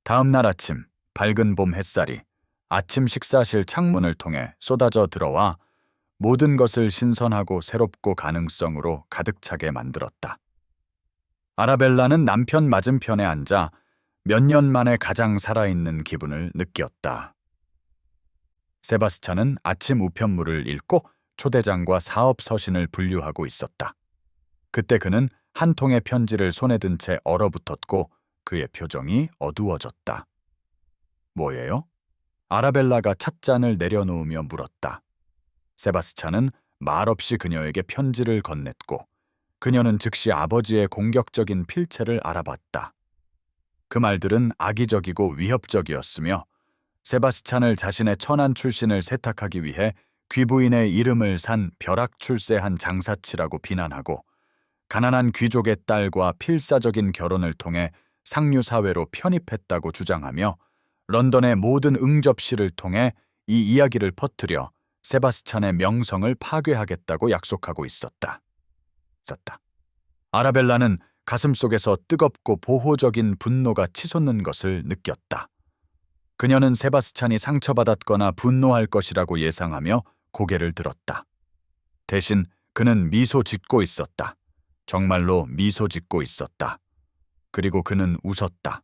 다음 날 아침, 밝은 봄 햇살이 아침 식사실 창문을 통해 쏟아져 들어와 모든 것을 신선하고 새롭고 가능성으로 가득 차게 만들었다. 아라벨라는 남편 맞은편에 앉아 몇 년 만에 가장 살아있는 기분을 느꼈다. 세바스찬은 아침 우편물을 읽고 초대장과 사업 서신을 분류하고 있었다. 그때 그는 한 통의 편지를 손에 든 채 얼어붙었고 그의 표정이 어두워졌다. 뭐예요? 아라벨라가 찻잔을 내려놓으며 물었다. 세바스찬은 말없이 그녀에게 편지를 건넸고 그녀는 즉시 아버지의 공격적인 필체를 알아봤다. 그 말들은 악의적이고 위협적이었으며 세바스찬을 자신의 천한 출신을 세탁하기 위해 귀부인의 이름을 산 벼락 출세한 장사치라고 비난하고 가난한 귀족의 딸과 필사적인 결혼을 통해 상류사회로 편입했다고 주장하며 런던의 모든 응접실을 통해 이 이야기를 퍼뜨려 세바스찬의 명성을 파괴하겠다고 약속하고 있었다. 아라벨라는 가슴속에서 뜨겁고 보호적인 분노가 치솟는 것을 느꼈다. 그녀는 세바스찬이 상처받았거나 분노할 것이라고 예상하며 고개를 들었다. 대신 그는 미소 짓고 있었다. 정말로 미소 짓고 있었다. 그리고 그는 웃었다.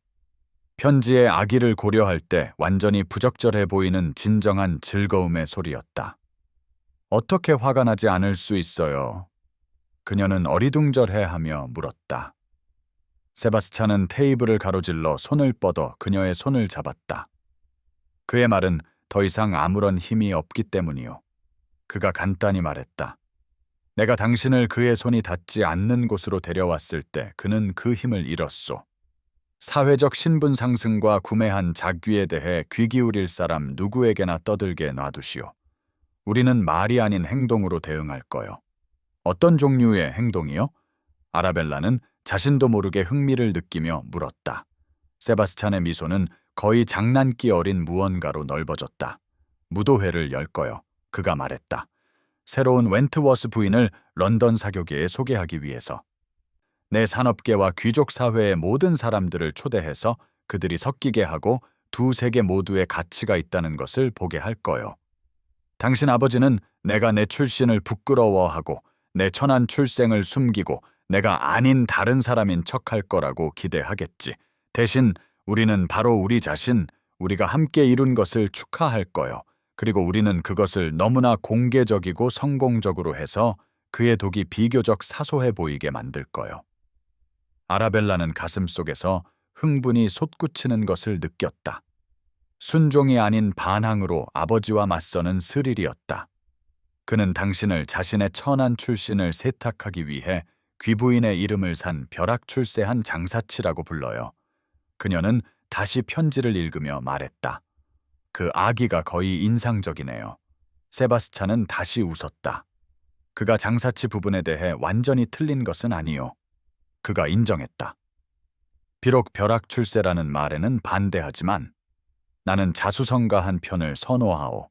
편지의 악의를 고려할 때 완전히 부적절해 보이는 진정한 즐거움의 소리였다. 어떻게 화가 나지 않을 수 있어요? 그녀는 어리둥절해하며 물었다. 세바스찬은 테이블을 가로질러 손을 뻗어 그녀의 손을 잡았다. 그의 말은 더 이상 아무런 힘이 없기 때문이요. 그가 간단히 말했다. 내가 당신을 그의 손이 닿지 않는 곳으로 데려왔을 때 그는 그 힘을 잃었소. 사회적 신분 상승과 구매한 자귀에 대해 귀 기울일 사람 누구에게나 떠들게 놔두시오. 우리는 말이 아닌 행동으로 대응할 거요. 어떤 종류의 행동이요? 아라벨라는 자신도 모르게 흥미를 느끼며 물었다. 세바스찬의 미소는 거의 장난기 어린 무언가로 넓어졌다. 무도회를 열 거요. 그가 말했다. 새로운 웬트워스 부인을 런던 사교계에 소개하기 위해서. 내 산업계와 귀족 사회의 모든 사람들을 초대해서 그들이 섞이게 하고 두 세계 모두의 가치가 있다는 것을 보게 할 거요. 당신 아버지는 내가 내 출신을 부끄러워하고 내 천한 출생을 숨기고 내가 아닌 다른 사람인 척할 거라고 기대하겠지. 대신 우리는 바로 우리 자신, 우리가 함께 이룬 것을 축하할 거요. 그리고 우리는 그것을 너무나 공개적이고 성공적으로 해서 그의 독이 비교적 사소해 보이게 만들 거요. 아라벨라는 가슴속에서 흥분이 솟구치는 것을 느꼈다. 순종이 아닌 반항으로 아버지와 맞서는 스릴이었다. 그는 당신을 자신의 천한 출신을 세탁하기 위해 귀부인의 이름을 산 벼락 출세한 장사치라고 불러요. 그녀는 다시 편지를 읽으며 말했다. 그 아기가 거의 인상적이네요. 세바스찬은 다시 웃었다. 그가 장사치 부분에 대해 완전히 틀린 것은 아니요. 그가 인정했다. 비록 벼락 출세라는 말에는 반대하지만 나는 자수성가한 편을 선호하오.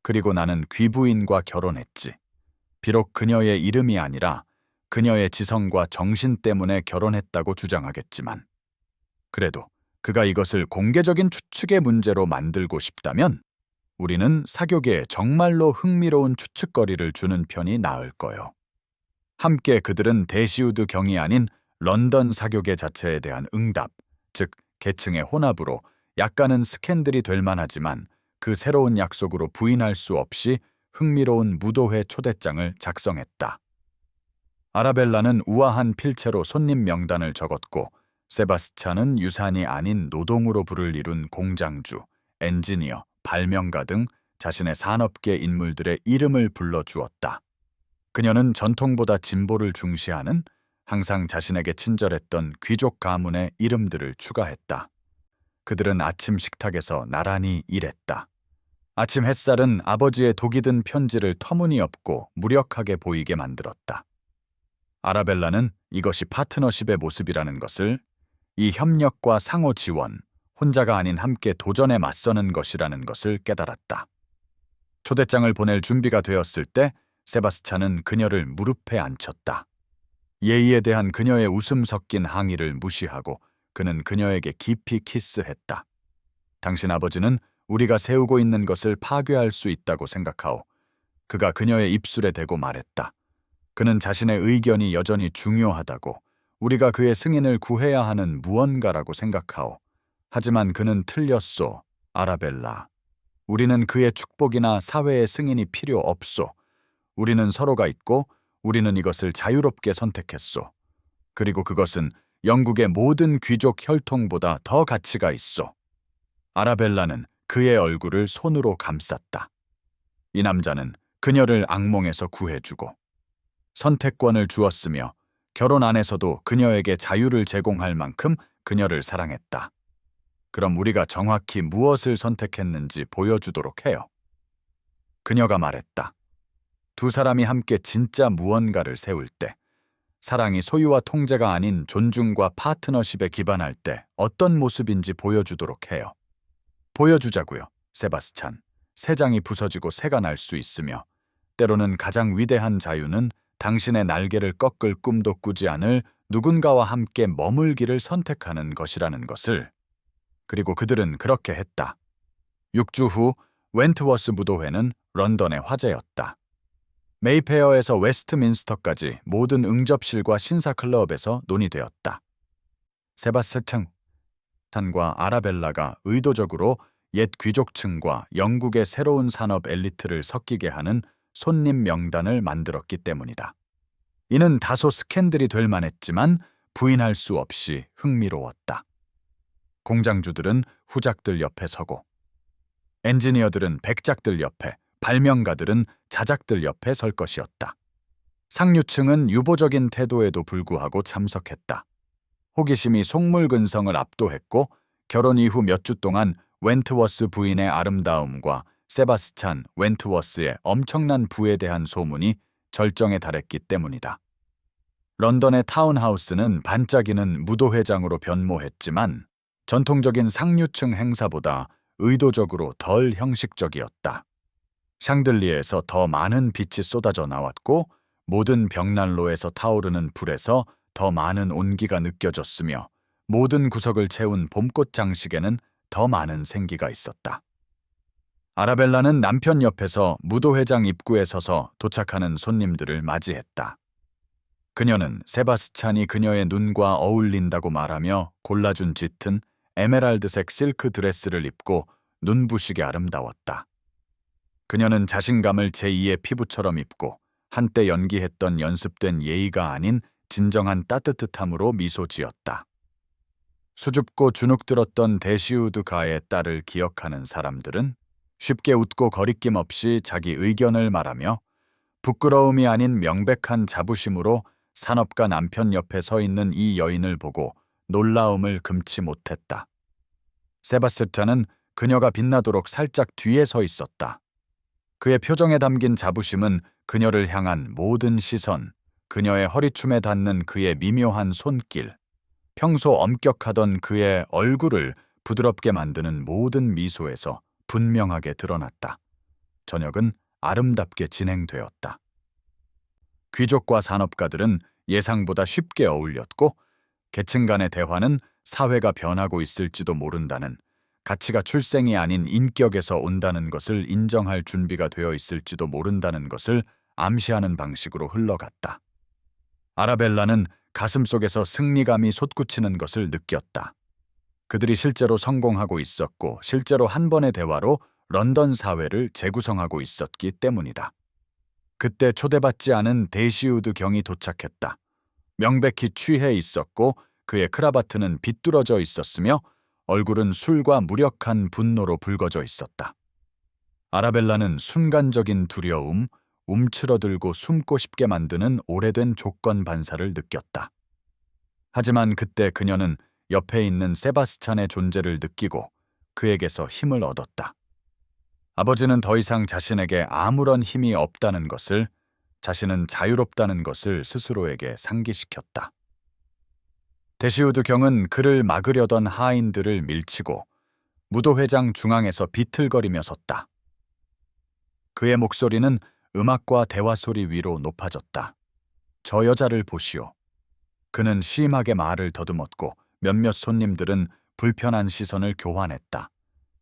그리고 나는 귀부인과 결혼했지. 비록 그녀의 이름이 아니라 그녀의 지성과 정신 때문에 결혼했다고 주장하겠지만 그래도 그가 이것을 공개적인 추측의 문제로 만들고 싶다면 우리는 사교계에 정말로 흥미로운 추측거리를 주는 편이 나을 거요. 함께 그들은 대시우드 경이 아닌 런던 사교계 자체에 대한 응답, 즉 계층의 혼합으로 약간은 스캔들이 될 만하지만 그 새로운 약속으로 부인할 수 없이 흥미로운 무도회 초대장을 작성했다. 아라벨라는 우아한 필체로 손님 명단을 적었고 세바스찬은 유산이 아닌 노동으로 부를 이룬 공장주, 엔지니어, 발명가 등 자신의 산업계 인물들의 이름을 불러주었다. 그녀는 전통보다 진보를 중시하는 항상 자신에게 친절했던 귀족 가문의 이름들을 추가했다. 그들은 아침 식탁에서 나란히 일했다. 아침 햇살은 아버지의 독이 든 편지를 터무니없고 무력하게 보이게 만들었다. 아라벨라는 이것이 파트너십의 모습이라는 것을, 이 협력과 상호 지원, 혼자가 아닌 함께 도전에 맞서는 것이라는 것을 깨달았다. 초대장을 보낼 준비가 되었을 때 세바스찬은 그녀를 무릎에 앉혔다. 예의에 대한 그녀의 웃음 섞인 항의를 무시하고 그는 그녀에게 깊이 키스했다. 당신 아버지는 우리가 세우고 있는 것을 파괴할 수 있다고 생각하오. 그가 그녀의 입술에 대고 말했다. 그는 자신의 의견이 여전히 중요하다고, 우리가 그의 승인을 구해야 하는 무언가라고 생각하오. 하지만 그는 틀렸소, 아라벨라. 우리는 그의 축복이나 사회의 승인이 필요 없소. 우리는 서로가 있고 우리는 이것을 자유롭게 선택했소. 그리고 그것은 영국의 모든 귀족 혈통보다 더 가치가 있소. 아라벨라는 그의 얼굴을 손으로 감쌌다. 이 남자는 그녀를 악몽에서 구해주고 선택권을 주었으며 결혼 안에서도 그녀에게 자유를 제공할 만큼 그녀를 사랑했다. 그럼 우리가 정확히 무엇을 선택했는지 보여주도록 해요. 그녀가 말했다. 두 사람이 함께 진짜 무언가를 세울 때, 사랑이 소유와 통제가 아닌 존중과 파트너십에 기반할 때 어떤 모습인지 보여주도록 해요. 보여주자고요, 세바스찬. 새 장이 부서지고 새가 날 수 있으며 때로는 가장 위대한 자유는 당신의 날개를 꺾을 꿈도 꾸지 않을 누군가와 함께 머물기를 선택하는 것이라는 것을. 그리고 그들은 그렇게 했다. 6주 후 웬트워스 무도회는 런던의 화제였다. 메이페어에서 웨스트민스터까지 모든 응접실과 신사클럽에서 논의되었다. 세바스찬, 세바스찬과 아라벨라가 의도적으로 옛 귀족층과 영국의 새로운 산업 엘리트를 섞이게 하는 손님 명단을 만들었기 때문이다. 이는 다소 스캔들이 될 만했지만 부인할 수 없이 흥미로웠다. 공장주들은 후작들 옆에 서고, 엔지니어들은 백작들 옆에, 발명가들은 자작들 옆에 설 것이었다. 상류층은 유보적인 태도에도 불구하고 참석했다. 호기심이 속물근성을 압도했고, 결혼 이후 몇 주 동안 웬트워스 부인의 아름다움과 세바스찬 웬트워스의 엄청난 부에 대한 소문이 절정에 달했기 때문이다. 런던의 타운하우스는 반짝이는 무도회장으로 변모했지만 전통적인 상류층 행사보다 의도적으로 덜 형식적이었다. 샹들리에서 더 많은 빛이 쏟아져 나왔고, 모든 벽난로에서 타오르는 불에서 더 많은 온기가 느껴졌으며, 모든 구석을 채운 봄꽃 장식에는 더 많은 생기가 있었다. 아라벨라는 남편 옆에서 무도회장 입구에 서서 도착하는 손님들을 맞이했다. 그녀는 세바스찬이 그녀의 눈과 어울린다고 말하며 골라준 짙은 에메랄드색 실크 드레스를 입고 눈부시게 아름다웠다. 그녀는 자신감을 제2의 피부처럼 입고 한때 연기했던 연습된 예의가 아닌 진정한 따뜻함으로 미소 지었다. 수줍고 주눅들었던 데시우드 가의 딸을 기억하는 사람들은 쉽게 웃고 거리낌 없이 자기 의견을 말하며 부끄러움이 아닌 명백한 자부심으로 산업가 남편 옆에 서 있는 이 여인을 보고 놀라움을 금치 못했다. 세바스찬은 그녀가 빛나도록 살짝 뒤에 서 있었다. 그의 표정에 담긴 자부심은 그녀를 향한 모든 시선, 그녀의 허리춤에 닿는 그의 미묘한 손길, 평소 엄격하던 그의 얼굴을 부드럽게 만드는 모든 미소에서 분명하게 드러났다. 저녁은 아름답게 진행되었다. 귀족과 산업가들은 예상보다 쉽게 어울렸고, 계층 간의 대화는 사회가 변하고 있을지도 모른다는, 가치가 출생이 아닌 인격에서 온다는 것을 인정할 준비가 되어 있을지도 모른다는 것을 암시하는 방식으로 흘러갔다. 아라벨라는 가슴속에서 승리감이 솟구치는 것을 느꼈다. 그들이 실제로 성공하고 있었고, 실제로 한 번의 대화로 런던 사회를 재구성하고 있었기 때문이다. 그때 초대받지 않은 데시우드 경이 도착했다. 명백히 취해 있었고, 그의 크라바트는 비뚤어져 있었으며 얼굴은 술과 무력한 분노로 붉어져 있었다. 아라벨라는 순간적인 두려움, 움츠러들고 숨고 싶게 만드는 오래된 조건 반사를 느꼈다. 하지만 그때 그녀는 옆에 있는 세바스찬의 존재를 느끼고 그에게서 힘을 얻었다. 아버지는 더 이상 자신에게 아무런 힘이 없다는 것을, 자신은 자유롭다는 것을 스스로에게 상기시켰다. 데시우드 경은 그를 막으려던 하인들을 밀치고 무도회장 중앙에서 비틀거리며 섰다. 그의 목소리는 음악과 대화 소리 위로 높아졌다. 저 여자를 보시오. 그는 심하게 말을 더듬었고 몇몇 손님들은 불편한 시선을 교환했다.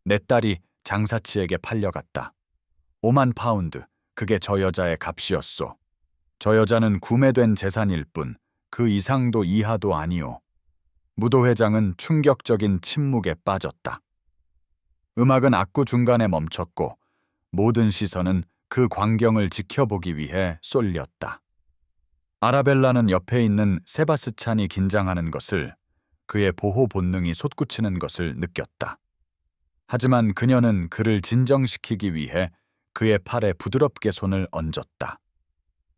내 딸이 장사치에게 팔려갔다. 5만 파운드, 그게 저 여자의 값이었소. 저 여자는 구매된 재산일 뿐, 그 이상도 이하도 아니오. 무도회장은 충격적인 침묵에 빠졌다. 음악은 악구 중간에 멈췄고 모든 시선은 그 광경을 지켜보기 위해 쏠렸다. 아라벨라는 옆에 있는 세바스찬이 긴장하는 것을, 그의 보호 본능이 솟구치는 것을 느꼈다. 하지만 그녀는 그를 진정시키기 위해 그의 팔에 부드럽게 손을 얹었다.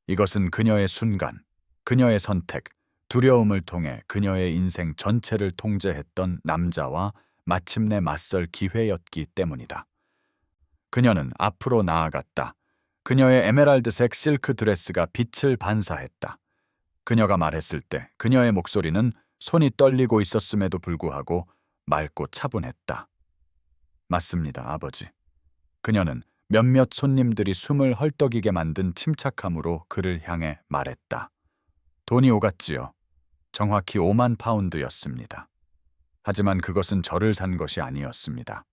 이것은 그녀의 순간, 그녀의 선택, 두려움을 통해 그녀의 인생 전체를 통제했던 남자와 마침내 맞설 기회였기 때문이다. 그녀는 앞으로 나아갔다. 그녀의 에메랄드색 실크 드레스가 빛을 반사했다. 그녀가 말했을 때 그녀의 목소리는 손이 떨리고 있었음에도 불구하고 맑고 차분했다. 맞습니다, 아버지. 그녀는 몇몇 손님들이 숨을 헐떡이게 만든 침착함으로 그를 향해 말했다. 돈이 오갔지요. 정확히 5만 파운드였습니다. 하지만 그것은 저를 산 것이 아니었습니다.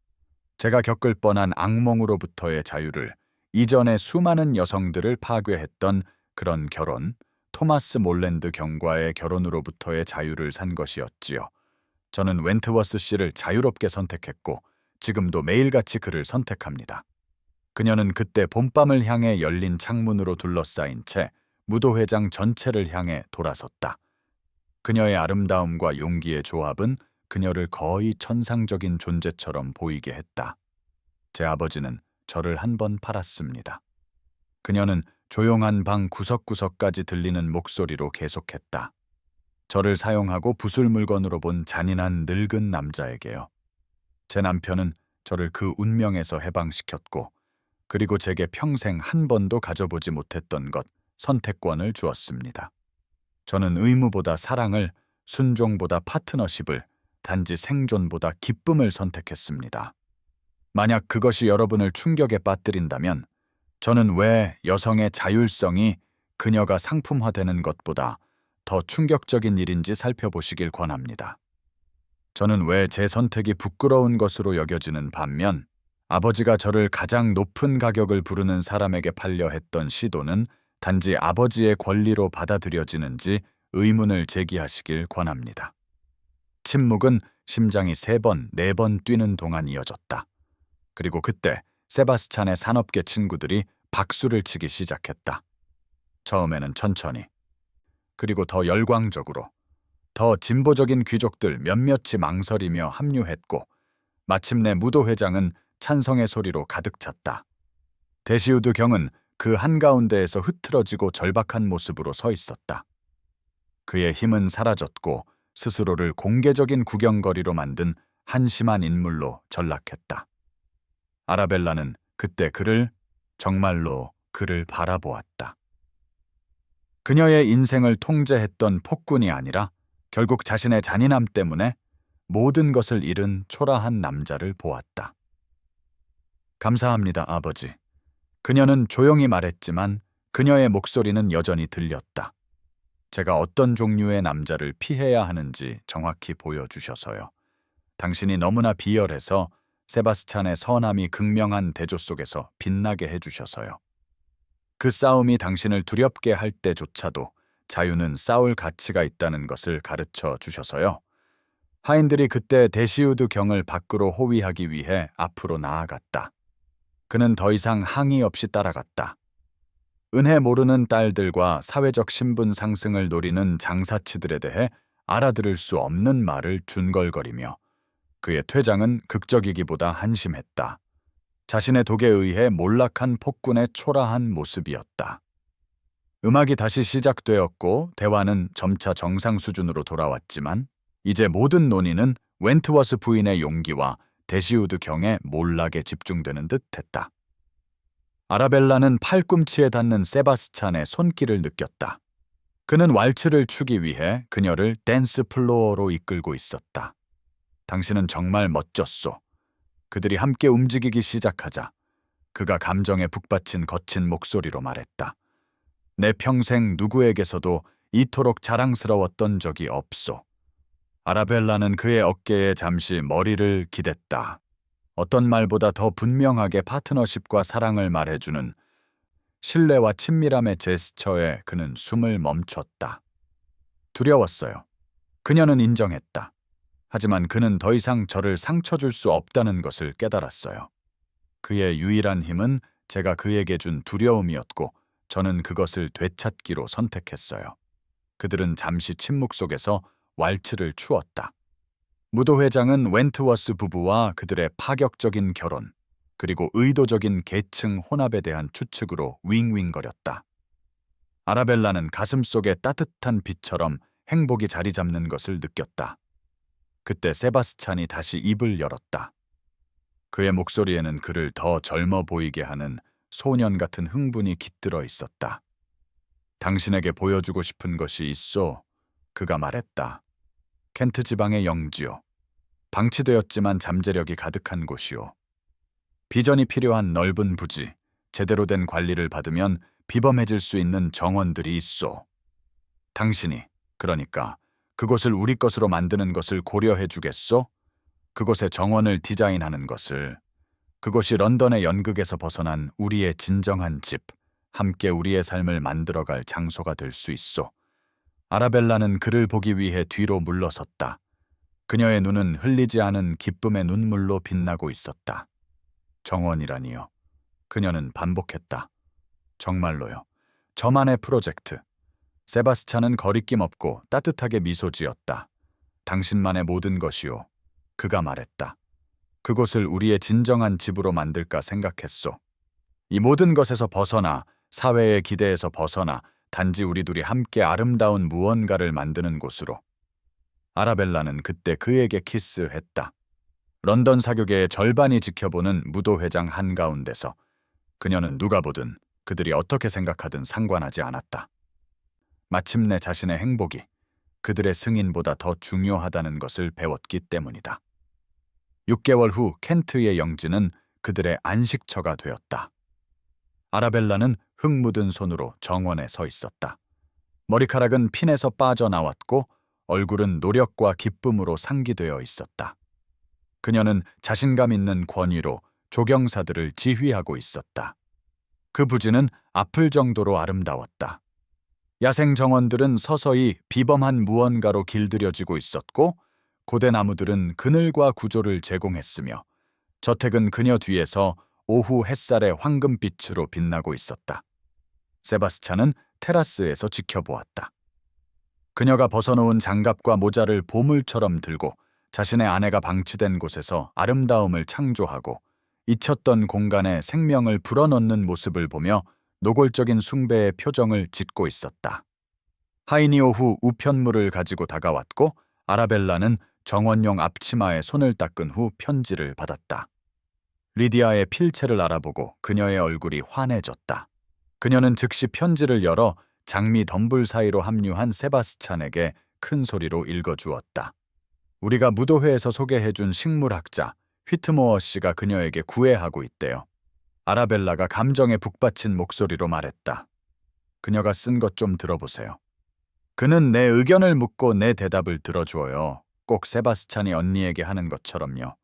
제가 겪을 뻔한 악몽으로부터의 자유를, 이전에 수많은 여성들을 파괴했던 그런 결혼, 토마스 몰랜드 경과의 결혼으로부터의 자유를 산 것이었지요. 저는 웬트워스 씨를 자유롭게 선택했고 지금도 매일같이 그를 선택합니다. 그녀는 그때 봄밤을 향해 열린 창문으로 둘러싸인 채 무도회장 전체를 향해 돌아섰다. 그녀의 아름다움과 용기의 조합은 그녀를 거의 천상적인 존재처럼 보이게 했다. 제 아버지는 저를 한 번 팔았습니다. 그녀는 조용한 방 구석구석까지 들리는 목소리로 계속했다. 저를 사용하고 부술 물건으로 본 잔인한 늙은 남자에게요. 제 남편은 저를 그 운명에서 해방시켰고, 그리고 제게 평생 한 번도 가져보지 못했던 것, 선택권을 주었습니다. 저는 의무보다 사랑을, 순종보다 파트너십을, 단지 생존보다 기쁨을 선택했습니다. 만약 그것이 여러분을 충격에 빠뜨린다면, 저는 왜 여성의 자율성이 그녀가 상품화되는 것보다 더 충격적인 일인지 살펴보시길 권합니다. 저는 왜 제 선택이 부끄러운 것으로 여겨지는 반면, 아버지가 저를 가장 높은 가격을 부르는 사람에게 팔려 했던 시도는 단지 아버지의 권리로 받아들여지는지 의문을 제기하시길 권합니다. 침묵은 심장이 3번, 4번 뛰는 동안 이어졌다. 그리고 그때 세바스찬의 산업계 친구들이 박수를 치기 시작했다. 처음에는 천천히, 그리고 더 열광적으로, 더 진보적인 귀족들 몇몇이 망설이며 합류했고, 마침내 무도회장은 찬성의 소리로 가득 찼다. 데시우드 경은 그 한가운데에서 흐트러지고 절박한 모습으로 서 있었다. 그의 힘은 사라졌고 스스로를 공개적인 구경거리로 만든 한심한 인물로 전락했다. 아라벨라는 그때 정말로 그를 바라보았다. 그녀의 인생을 통제했던 폭군이 아니라 결국 자신의 잔인함 때문에 모든 것을 잃은 초라한 남자를 보았다. 감사합니다, 아버지. 그녀는 조용히 말했지만 그녀의 목소리는 여전히 들렸다. 제가 어떤 종류의 남자를 피해야 하는지 정확히 보여주셔서요. 당신이 너무나 비열해서 세바스찬의 선함이 극명한 대조 속에서 빛나게 해주셔서요. 그 싸움이 당신을 두렵게 할 때조차도 자유는 싸울 가치가 있다는 것을 가르쳐 주셔서요. 하인들이 그때 데시우드 경을 밖으로 호위하기 위해 앞으로 나아갔다. 그는 더 이상 항의 없이 따라갔다. 은혜 모르는 딸들과 사회적 신분 상승을 노리는 장사치들에 대해 알아들을 수 없는 말을 준걸거리며 그의 퇴장은 극적이기보다 한심했다. 자신의 독에 의해 몰락한 폭군의 초라한 모습이었다. 음악이 다시 시작되었고 대화는 점차 정상 수준으로 돌아왔지만 이제 모든 논의는 웬트워스 부인의 용기와 데시우드 경의 몰락에 집중되는 듯 했다. 아라벨라는 팔꿈치에 닿는 세바스찬의 손길을 느꼈다. 그는 왈츠를 추기 위해 그녀를 댄스 플로어로 이끌고 있었다. 당신은 정말 멋졌소. 그들이 함께 움직이기 시작하자 그가 감정에 북받친 거친 목소리로 말했다. 내 평생 누구에게서도 이토록 자랑스러웠던 적이 없소. 아라벨라는 그의 어깨에 잠시 머리를 기댔다. 어떤 말보다 더 분명하게 파트너십과 사랑을 말해주는 신뢰와 친밀함의 제스처에 그는 숨을 멈췄다. 두려웠어요. 그녀는 인정했다. 하지만 그는 더 이상 저를 상처 줄 수 없다는 것을 깨달았어요. 그의 유일한 힘은 제가 그에게 준 두려움이었고 저는 그것을 되찾기로 선택했어요. 그들은 잠시 침묵 속에서 왈츠를 추었다. 무도회장은 웬트워스 부부와 그들의 파격적인 결혼, 그리고 의도적인 계층 혼합에 대한 추측으로 윙윙거렸다. 아라벨라는 가슴속에 따뜻한 빛처럼 행복이 자리 잡는 것을 느꼈다. 그때 세바스찬이 다시 입을 열었다. 그의 목소리에는 그를 더 젊어 보이게 하는 소년 같은 흥분이 깃들어 있었다. 당신에게 보여주고 싶은 것이 있소, 그가 말했다. 켄트 지방의 영지요. 방치되었지만 잠재력이 가득한 곳이요. 비전이 필요한 넓은 부지, 제대로 된 관리를 받으면 비범해질 수 있는 정원들이 있소. 당신이, 그러니까 그곳을 우리 것으로 만드는 것을 고려해 주겠소? 그곳에 정원을 디자인하는 것을. 그곳이 런던의 연극에서 벗어난 우리의 진정한 집, 함께 우리의 삶을 만들어갈 장소가 될 수 있소. 아라벨라는 그를 보기 위해 뒤로 물러섰다. 그녀의 눈은 흘리지 않은 기쁨의 눈물로 빛나고 있었다. 정원이라니요. 그녀는 반복했다. 정말로요. 저만의 프로젝트. 세바스찬은 거리낌 없고 따뜻하게 미소 지었다. 당신만의 모든 것이요. 그가 말했다. 그곳을 우리의 진정한 집으로 만들까 생각했소. 이 모든 것에서 벗어나, 사회의 기대에서 벗어나, 단지 우리 둘이 함께 아름다운 무언가를 만드는 곳으로. 아라벨라는 그때 그에게 키스했다. 런던 사교계의 절반이 지켜보는 무도회장 한가운데서 그녀는 누가 보든 그들이 어떻게 생각하든 상관하지 않았다. 마침내 자신의 행복이 그들의 승인보다 더 중요하다는 것을 배웠기 때문이다. 6개월 후 켄트의 영지는 그들의 안식처가 되었다. 아라벨라는 흙 묻은 손으로 정원에 서 있었다. 머리카락은 핀에서 빠져나왔고 얼굴은 노력과 기쁨으로 상기되어 있었다. 그녀는 자신감 있는 권위로 조경사들을 지휘하고 있었다. 그 부지는 아플 정도로 아름다웠다. 야생 정원들은 서서히 비범한 무언가로 길들여지고 있었고 고대 나무들은 그늘과 구조를 제공했으며 저택은 그녀 뒤에서 오후 햇살의 황금빛으로 빛나고 있었다. 세바스찬은 테라스에서 지켜보았다. 그녀가 벗어놓은 장갑과 모자를 보물처럼 들고 자신의 아내가 방치된 곳에서 아름다움을 창조하고 잊혔던 공간에 생명을 불어넣는 모습을 보며 노골적인 숭배의 표정을 짓고 있었다. 하인이 오후 우편물을 가지고 다가왔고 아라벨라는 정원용 앞치마에 손을 닦은 후 편지를 받았다. 리디아의 필체를 알아보고 그녀의 얼굴이 환해졌다. 그녀는 즉시 편지를 열어 장미 덤불 사이로 합류한 세바스찬에게 큰 소리로 읽어주었다. 우리가 무도회에서 소개해준 식물학자 휘트모어 씨가 그녀에게 구애하고 있대요. 아라벨라가 감정에 북받친 목소리로 말했다. 그녀가 쓴 것 좀 들어보세요. 그는 내 의견을 묻고 내 대답을 들어주어요. 꼭 세바스찬이 언니에게 하는 것처럼요.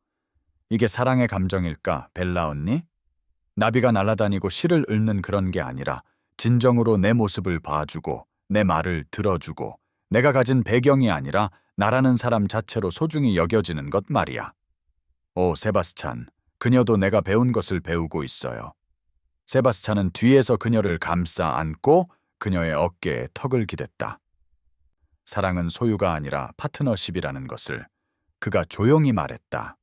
이게 사랑의 감정일까, 벨라 언니? 나비가 날아다니고 실을 읊는 그런 게 아니라 진정으로 내 모습을 봐주고 내 말을 들어주고 내가 가진 배경이 아니라 나라는 사람 자체로 소중히 여겨지는 것 말이야. 오, 세바스찬, 그녀도 내가 배운 것을 배우고 있어요. 세바스찬은 뒤에서 그녀를 감싸 안고 그녀의 어깨에 턱을 기댔다. 사랑은 소유가 아니라 파트너십이라는 것을 그가 조용히 말했다.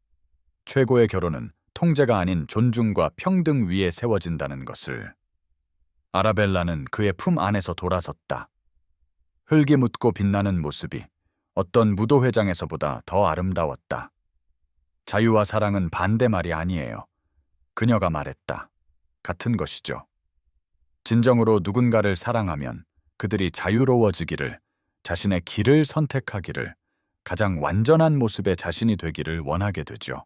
최고의 결혼은 통제가 아닌 존중과 평등 위에 세워진다는 것을. 아라벨라는 그의 품 안에서 돌아섰다. 흙이 묻고 빛나는 모습이 어떤 무도회장에서보다 더 아름다웠다. 자유와 사랑은 반대말이 아니에요. 그녀가 말했다. 같은 것이죠. 진정으로 누군가를 사랑하면 그들이 자유로워지기를, 자신의 길을 선택하기를, 가장 완전한 모습의 자신이 되기를 원하게 되죠.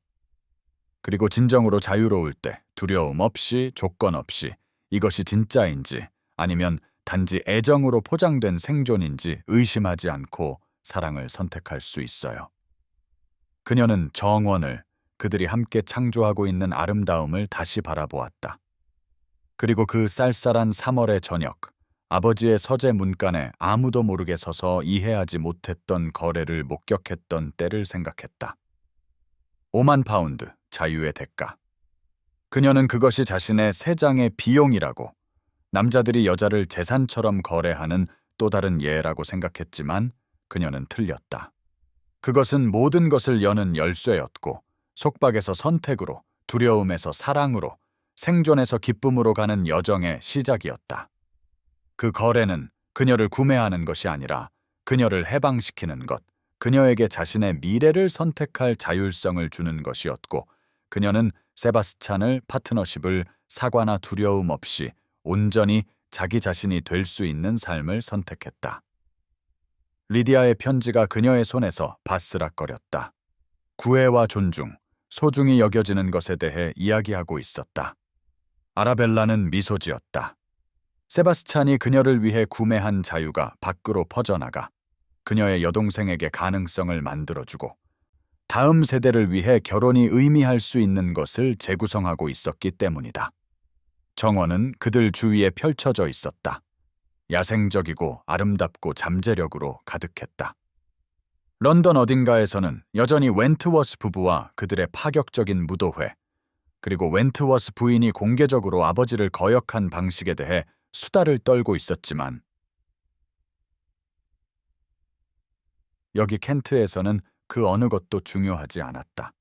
그리고 진정으로 자유로울 때 두려움 없이, 조건 없이 이것이 진짜인지 아니면 단지 애정으로 포장된 생존인지 의심하지 않고 사랑을 선택할 수 있어요. 그녀는 정원을, 그들이 함께 창조하고 있는 아름다움을 다시 바라보았다. 그리고 그 쌀쌀한 3월의 저녁, 아버지의 서재 문간에 아무도 모르게 서서 이해하지 못했던 거래를 목격했던 때를 생각했다. 5만 파운드, 자유의 대가. 그녀는 그것이 자신의 세 장의 비용이라고, 남자들이 여자를 재산처럼 거래하는 또 다른 예라고 생각했지만 그녀는 틀렸다. 그것은 모든 것을 여는 열쇠였고 속박에서 선택으로, 두려움에서 사랑으로, 생존에서 기쁨으로 가는 여정의 시작이었다. 그 거래는 그녀를 구매하는 것이 아니라 그녀를 해방시키는 것, 그녀에게 자신의 미래를 선택할 자율성을 주는 것이었고 그녀는 세바스찬을 파트너십을 사과나 두려움 없이 온전히 자기 자신이 될 수 있는 삶을 선택했다. 리디아의 편지가 그녀의 손에서 바스락거렸다. 구애와 존중, 소중히 여겨지는 것에 대해 이야기하고 있었다. 아라벨라는 미소 지었다. 세바스찬이 그녀를 위해 구매한 자유가 밖으로 퍼져나가 그녀의 여동생에게 가능성을 만들어주고 다음 세대를 위해 결혼이 의미할 수 있는 것을 재구성하고 있었기 때문이다. 정원은 그들 주위에 펼쳐져 있었다. 야생적이고 아름답고 잠재력으로 가득했다. 런던 어딘가에서는 여전히 웬트워스 부부와 그들의 파격적인 무도회, 그리고 웬트워스 부인이 공개적으로 아버지를 거역한 방식에 대해 수다를 떨고 있었지만, 여기 켄트에서는 그 어느 것도 중요하지 않았다.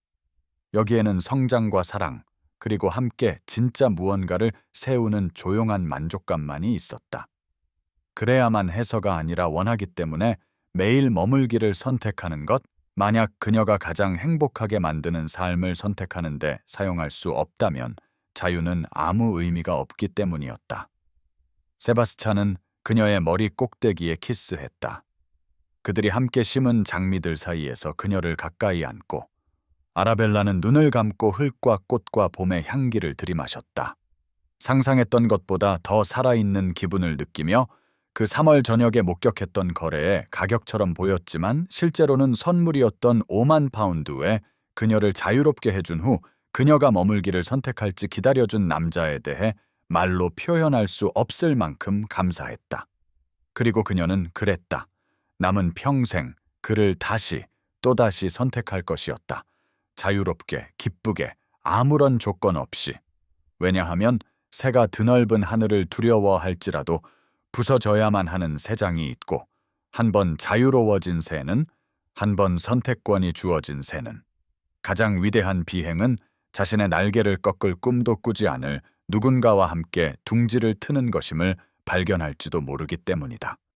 여기에는 성장과 사랑, 그리고 함께 진짜 무언가를 세우는 조용한 만족감만이 있었다. 그래야만 해서가 아니라 원하기 때문에 매일 머물기를 선택하는 것, 만약 그녀가 가장 행복하게 만드는 삶을 선택하는데 사용할 수 없다면 자유는 아무 의미가 없기 때문이었다. 세바스찬은 그녀의 머리 꼭대기에 키스했다. 그들이 함께 심은 장미들 사이에서 그녀를 가까이 안고, 아라벨라는 눈을 감고 흙과 꽃과 봄의 향기를 들이마셨다. 상상했던 것보다 더 살아있는 기분을 느끼며 그 3월 저녁에 목격했던 거래에 가격처럼 보였지만 실제로는 선물이었던 5만 파운드에 그녀를 자유롭게 해준 후 그녀가 머물기를 선택할지 기다려준 남자에 대해 말로 표현할 수 없을 만큼 감사했다. 그리고 그녀는 그랬다. 남은 평생 그를 다시 또다시 선택할 것이었다. 자유롭게, 기쁘게, 아무런 조건 없이. 왜냐하면 새가 드넓은 하늘을 두려워할지라도 부서져야만 하는 새장이 있고, 한 번 자유로워진 새는, 한 번 선택권이 주어진 새는, 가장 위대한 비행은 자신의 날개를 꺾을 꿈도 꾸지 않을 누군가와 함께 둥지를 트는 것임을 발견할지도 모르기 때문이다.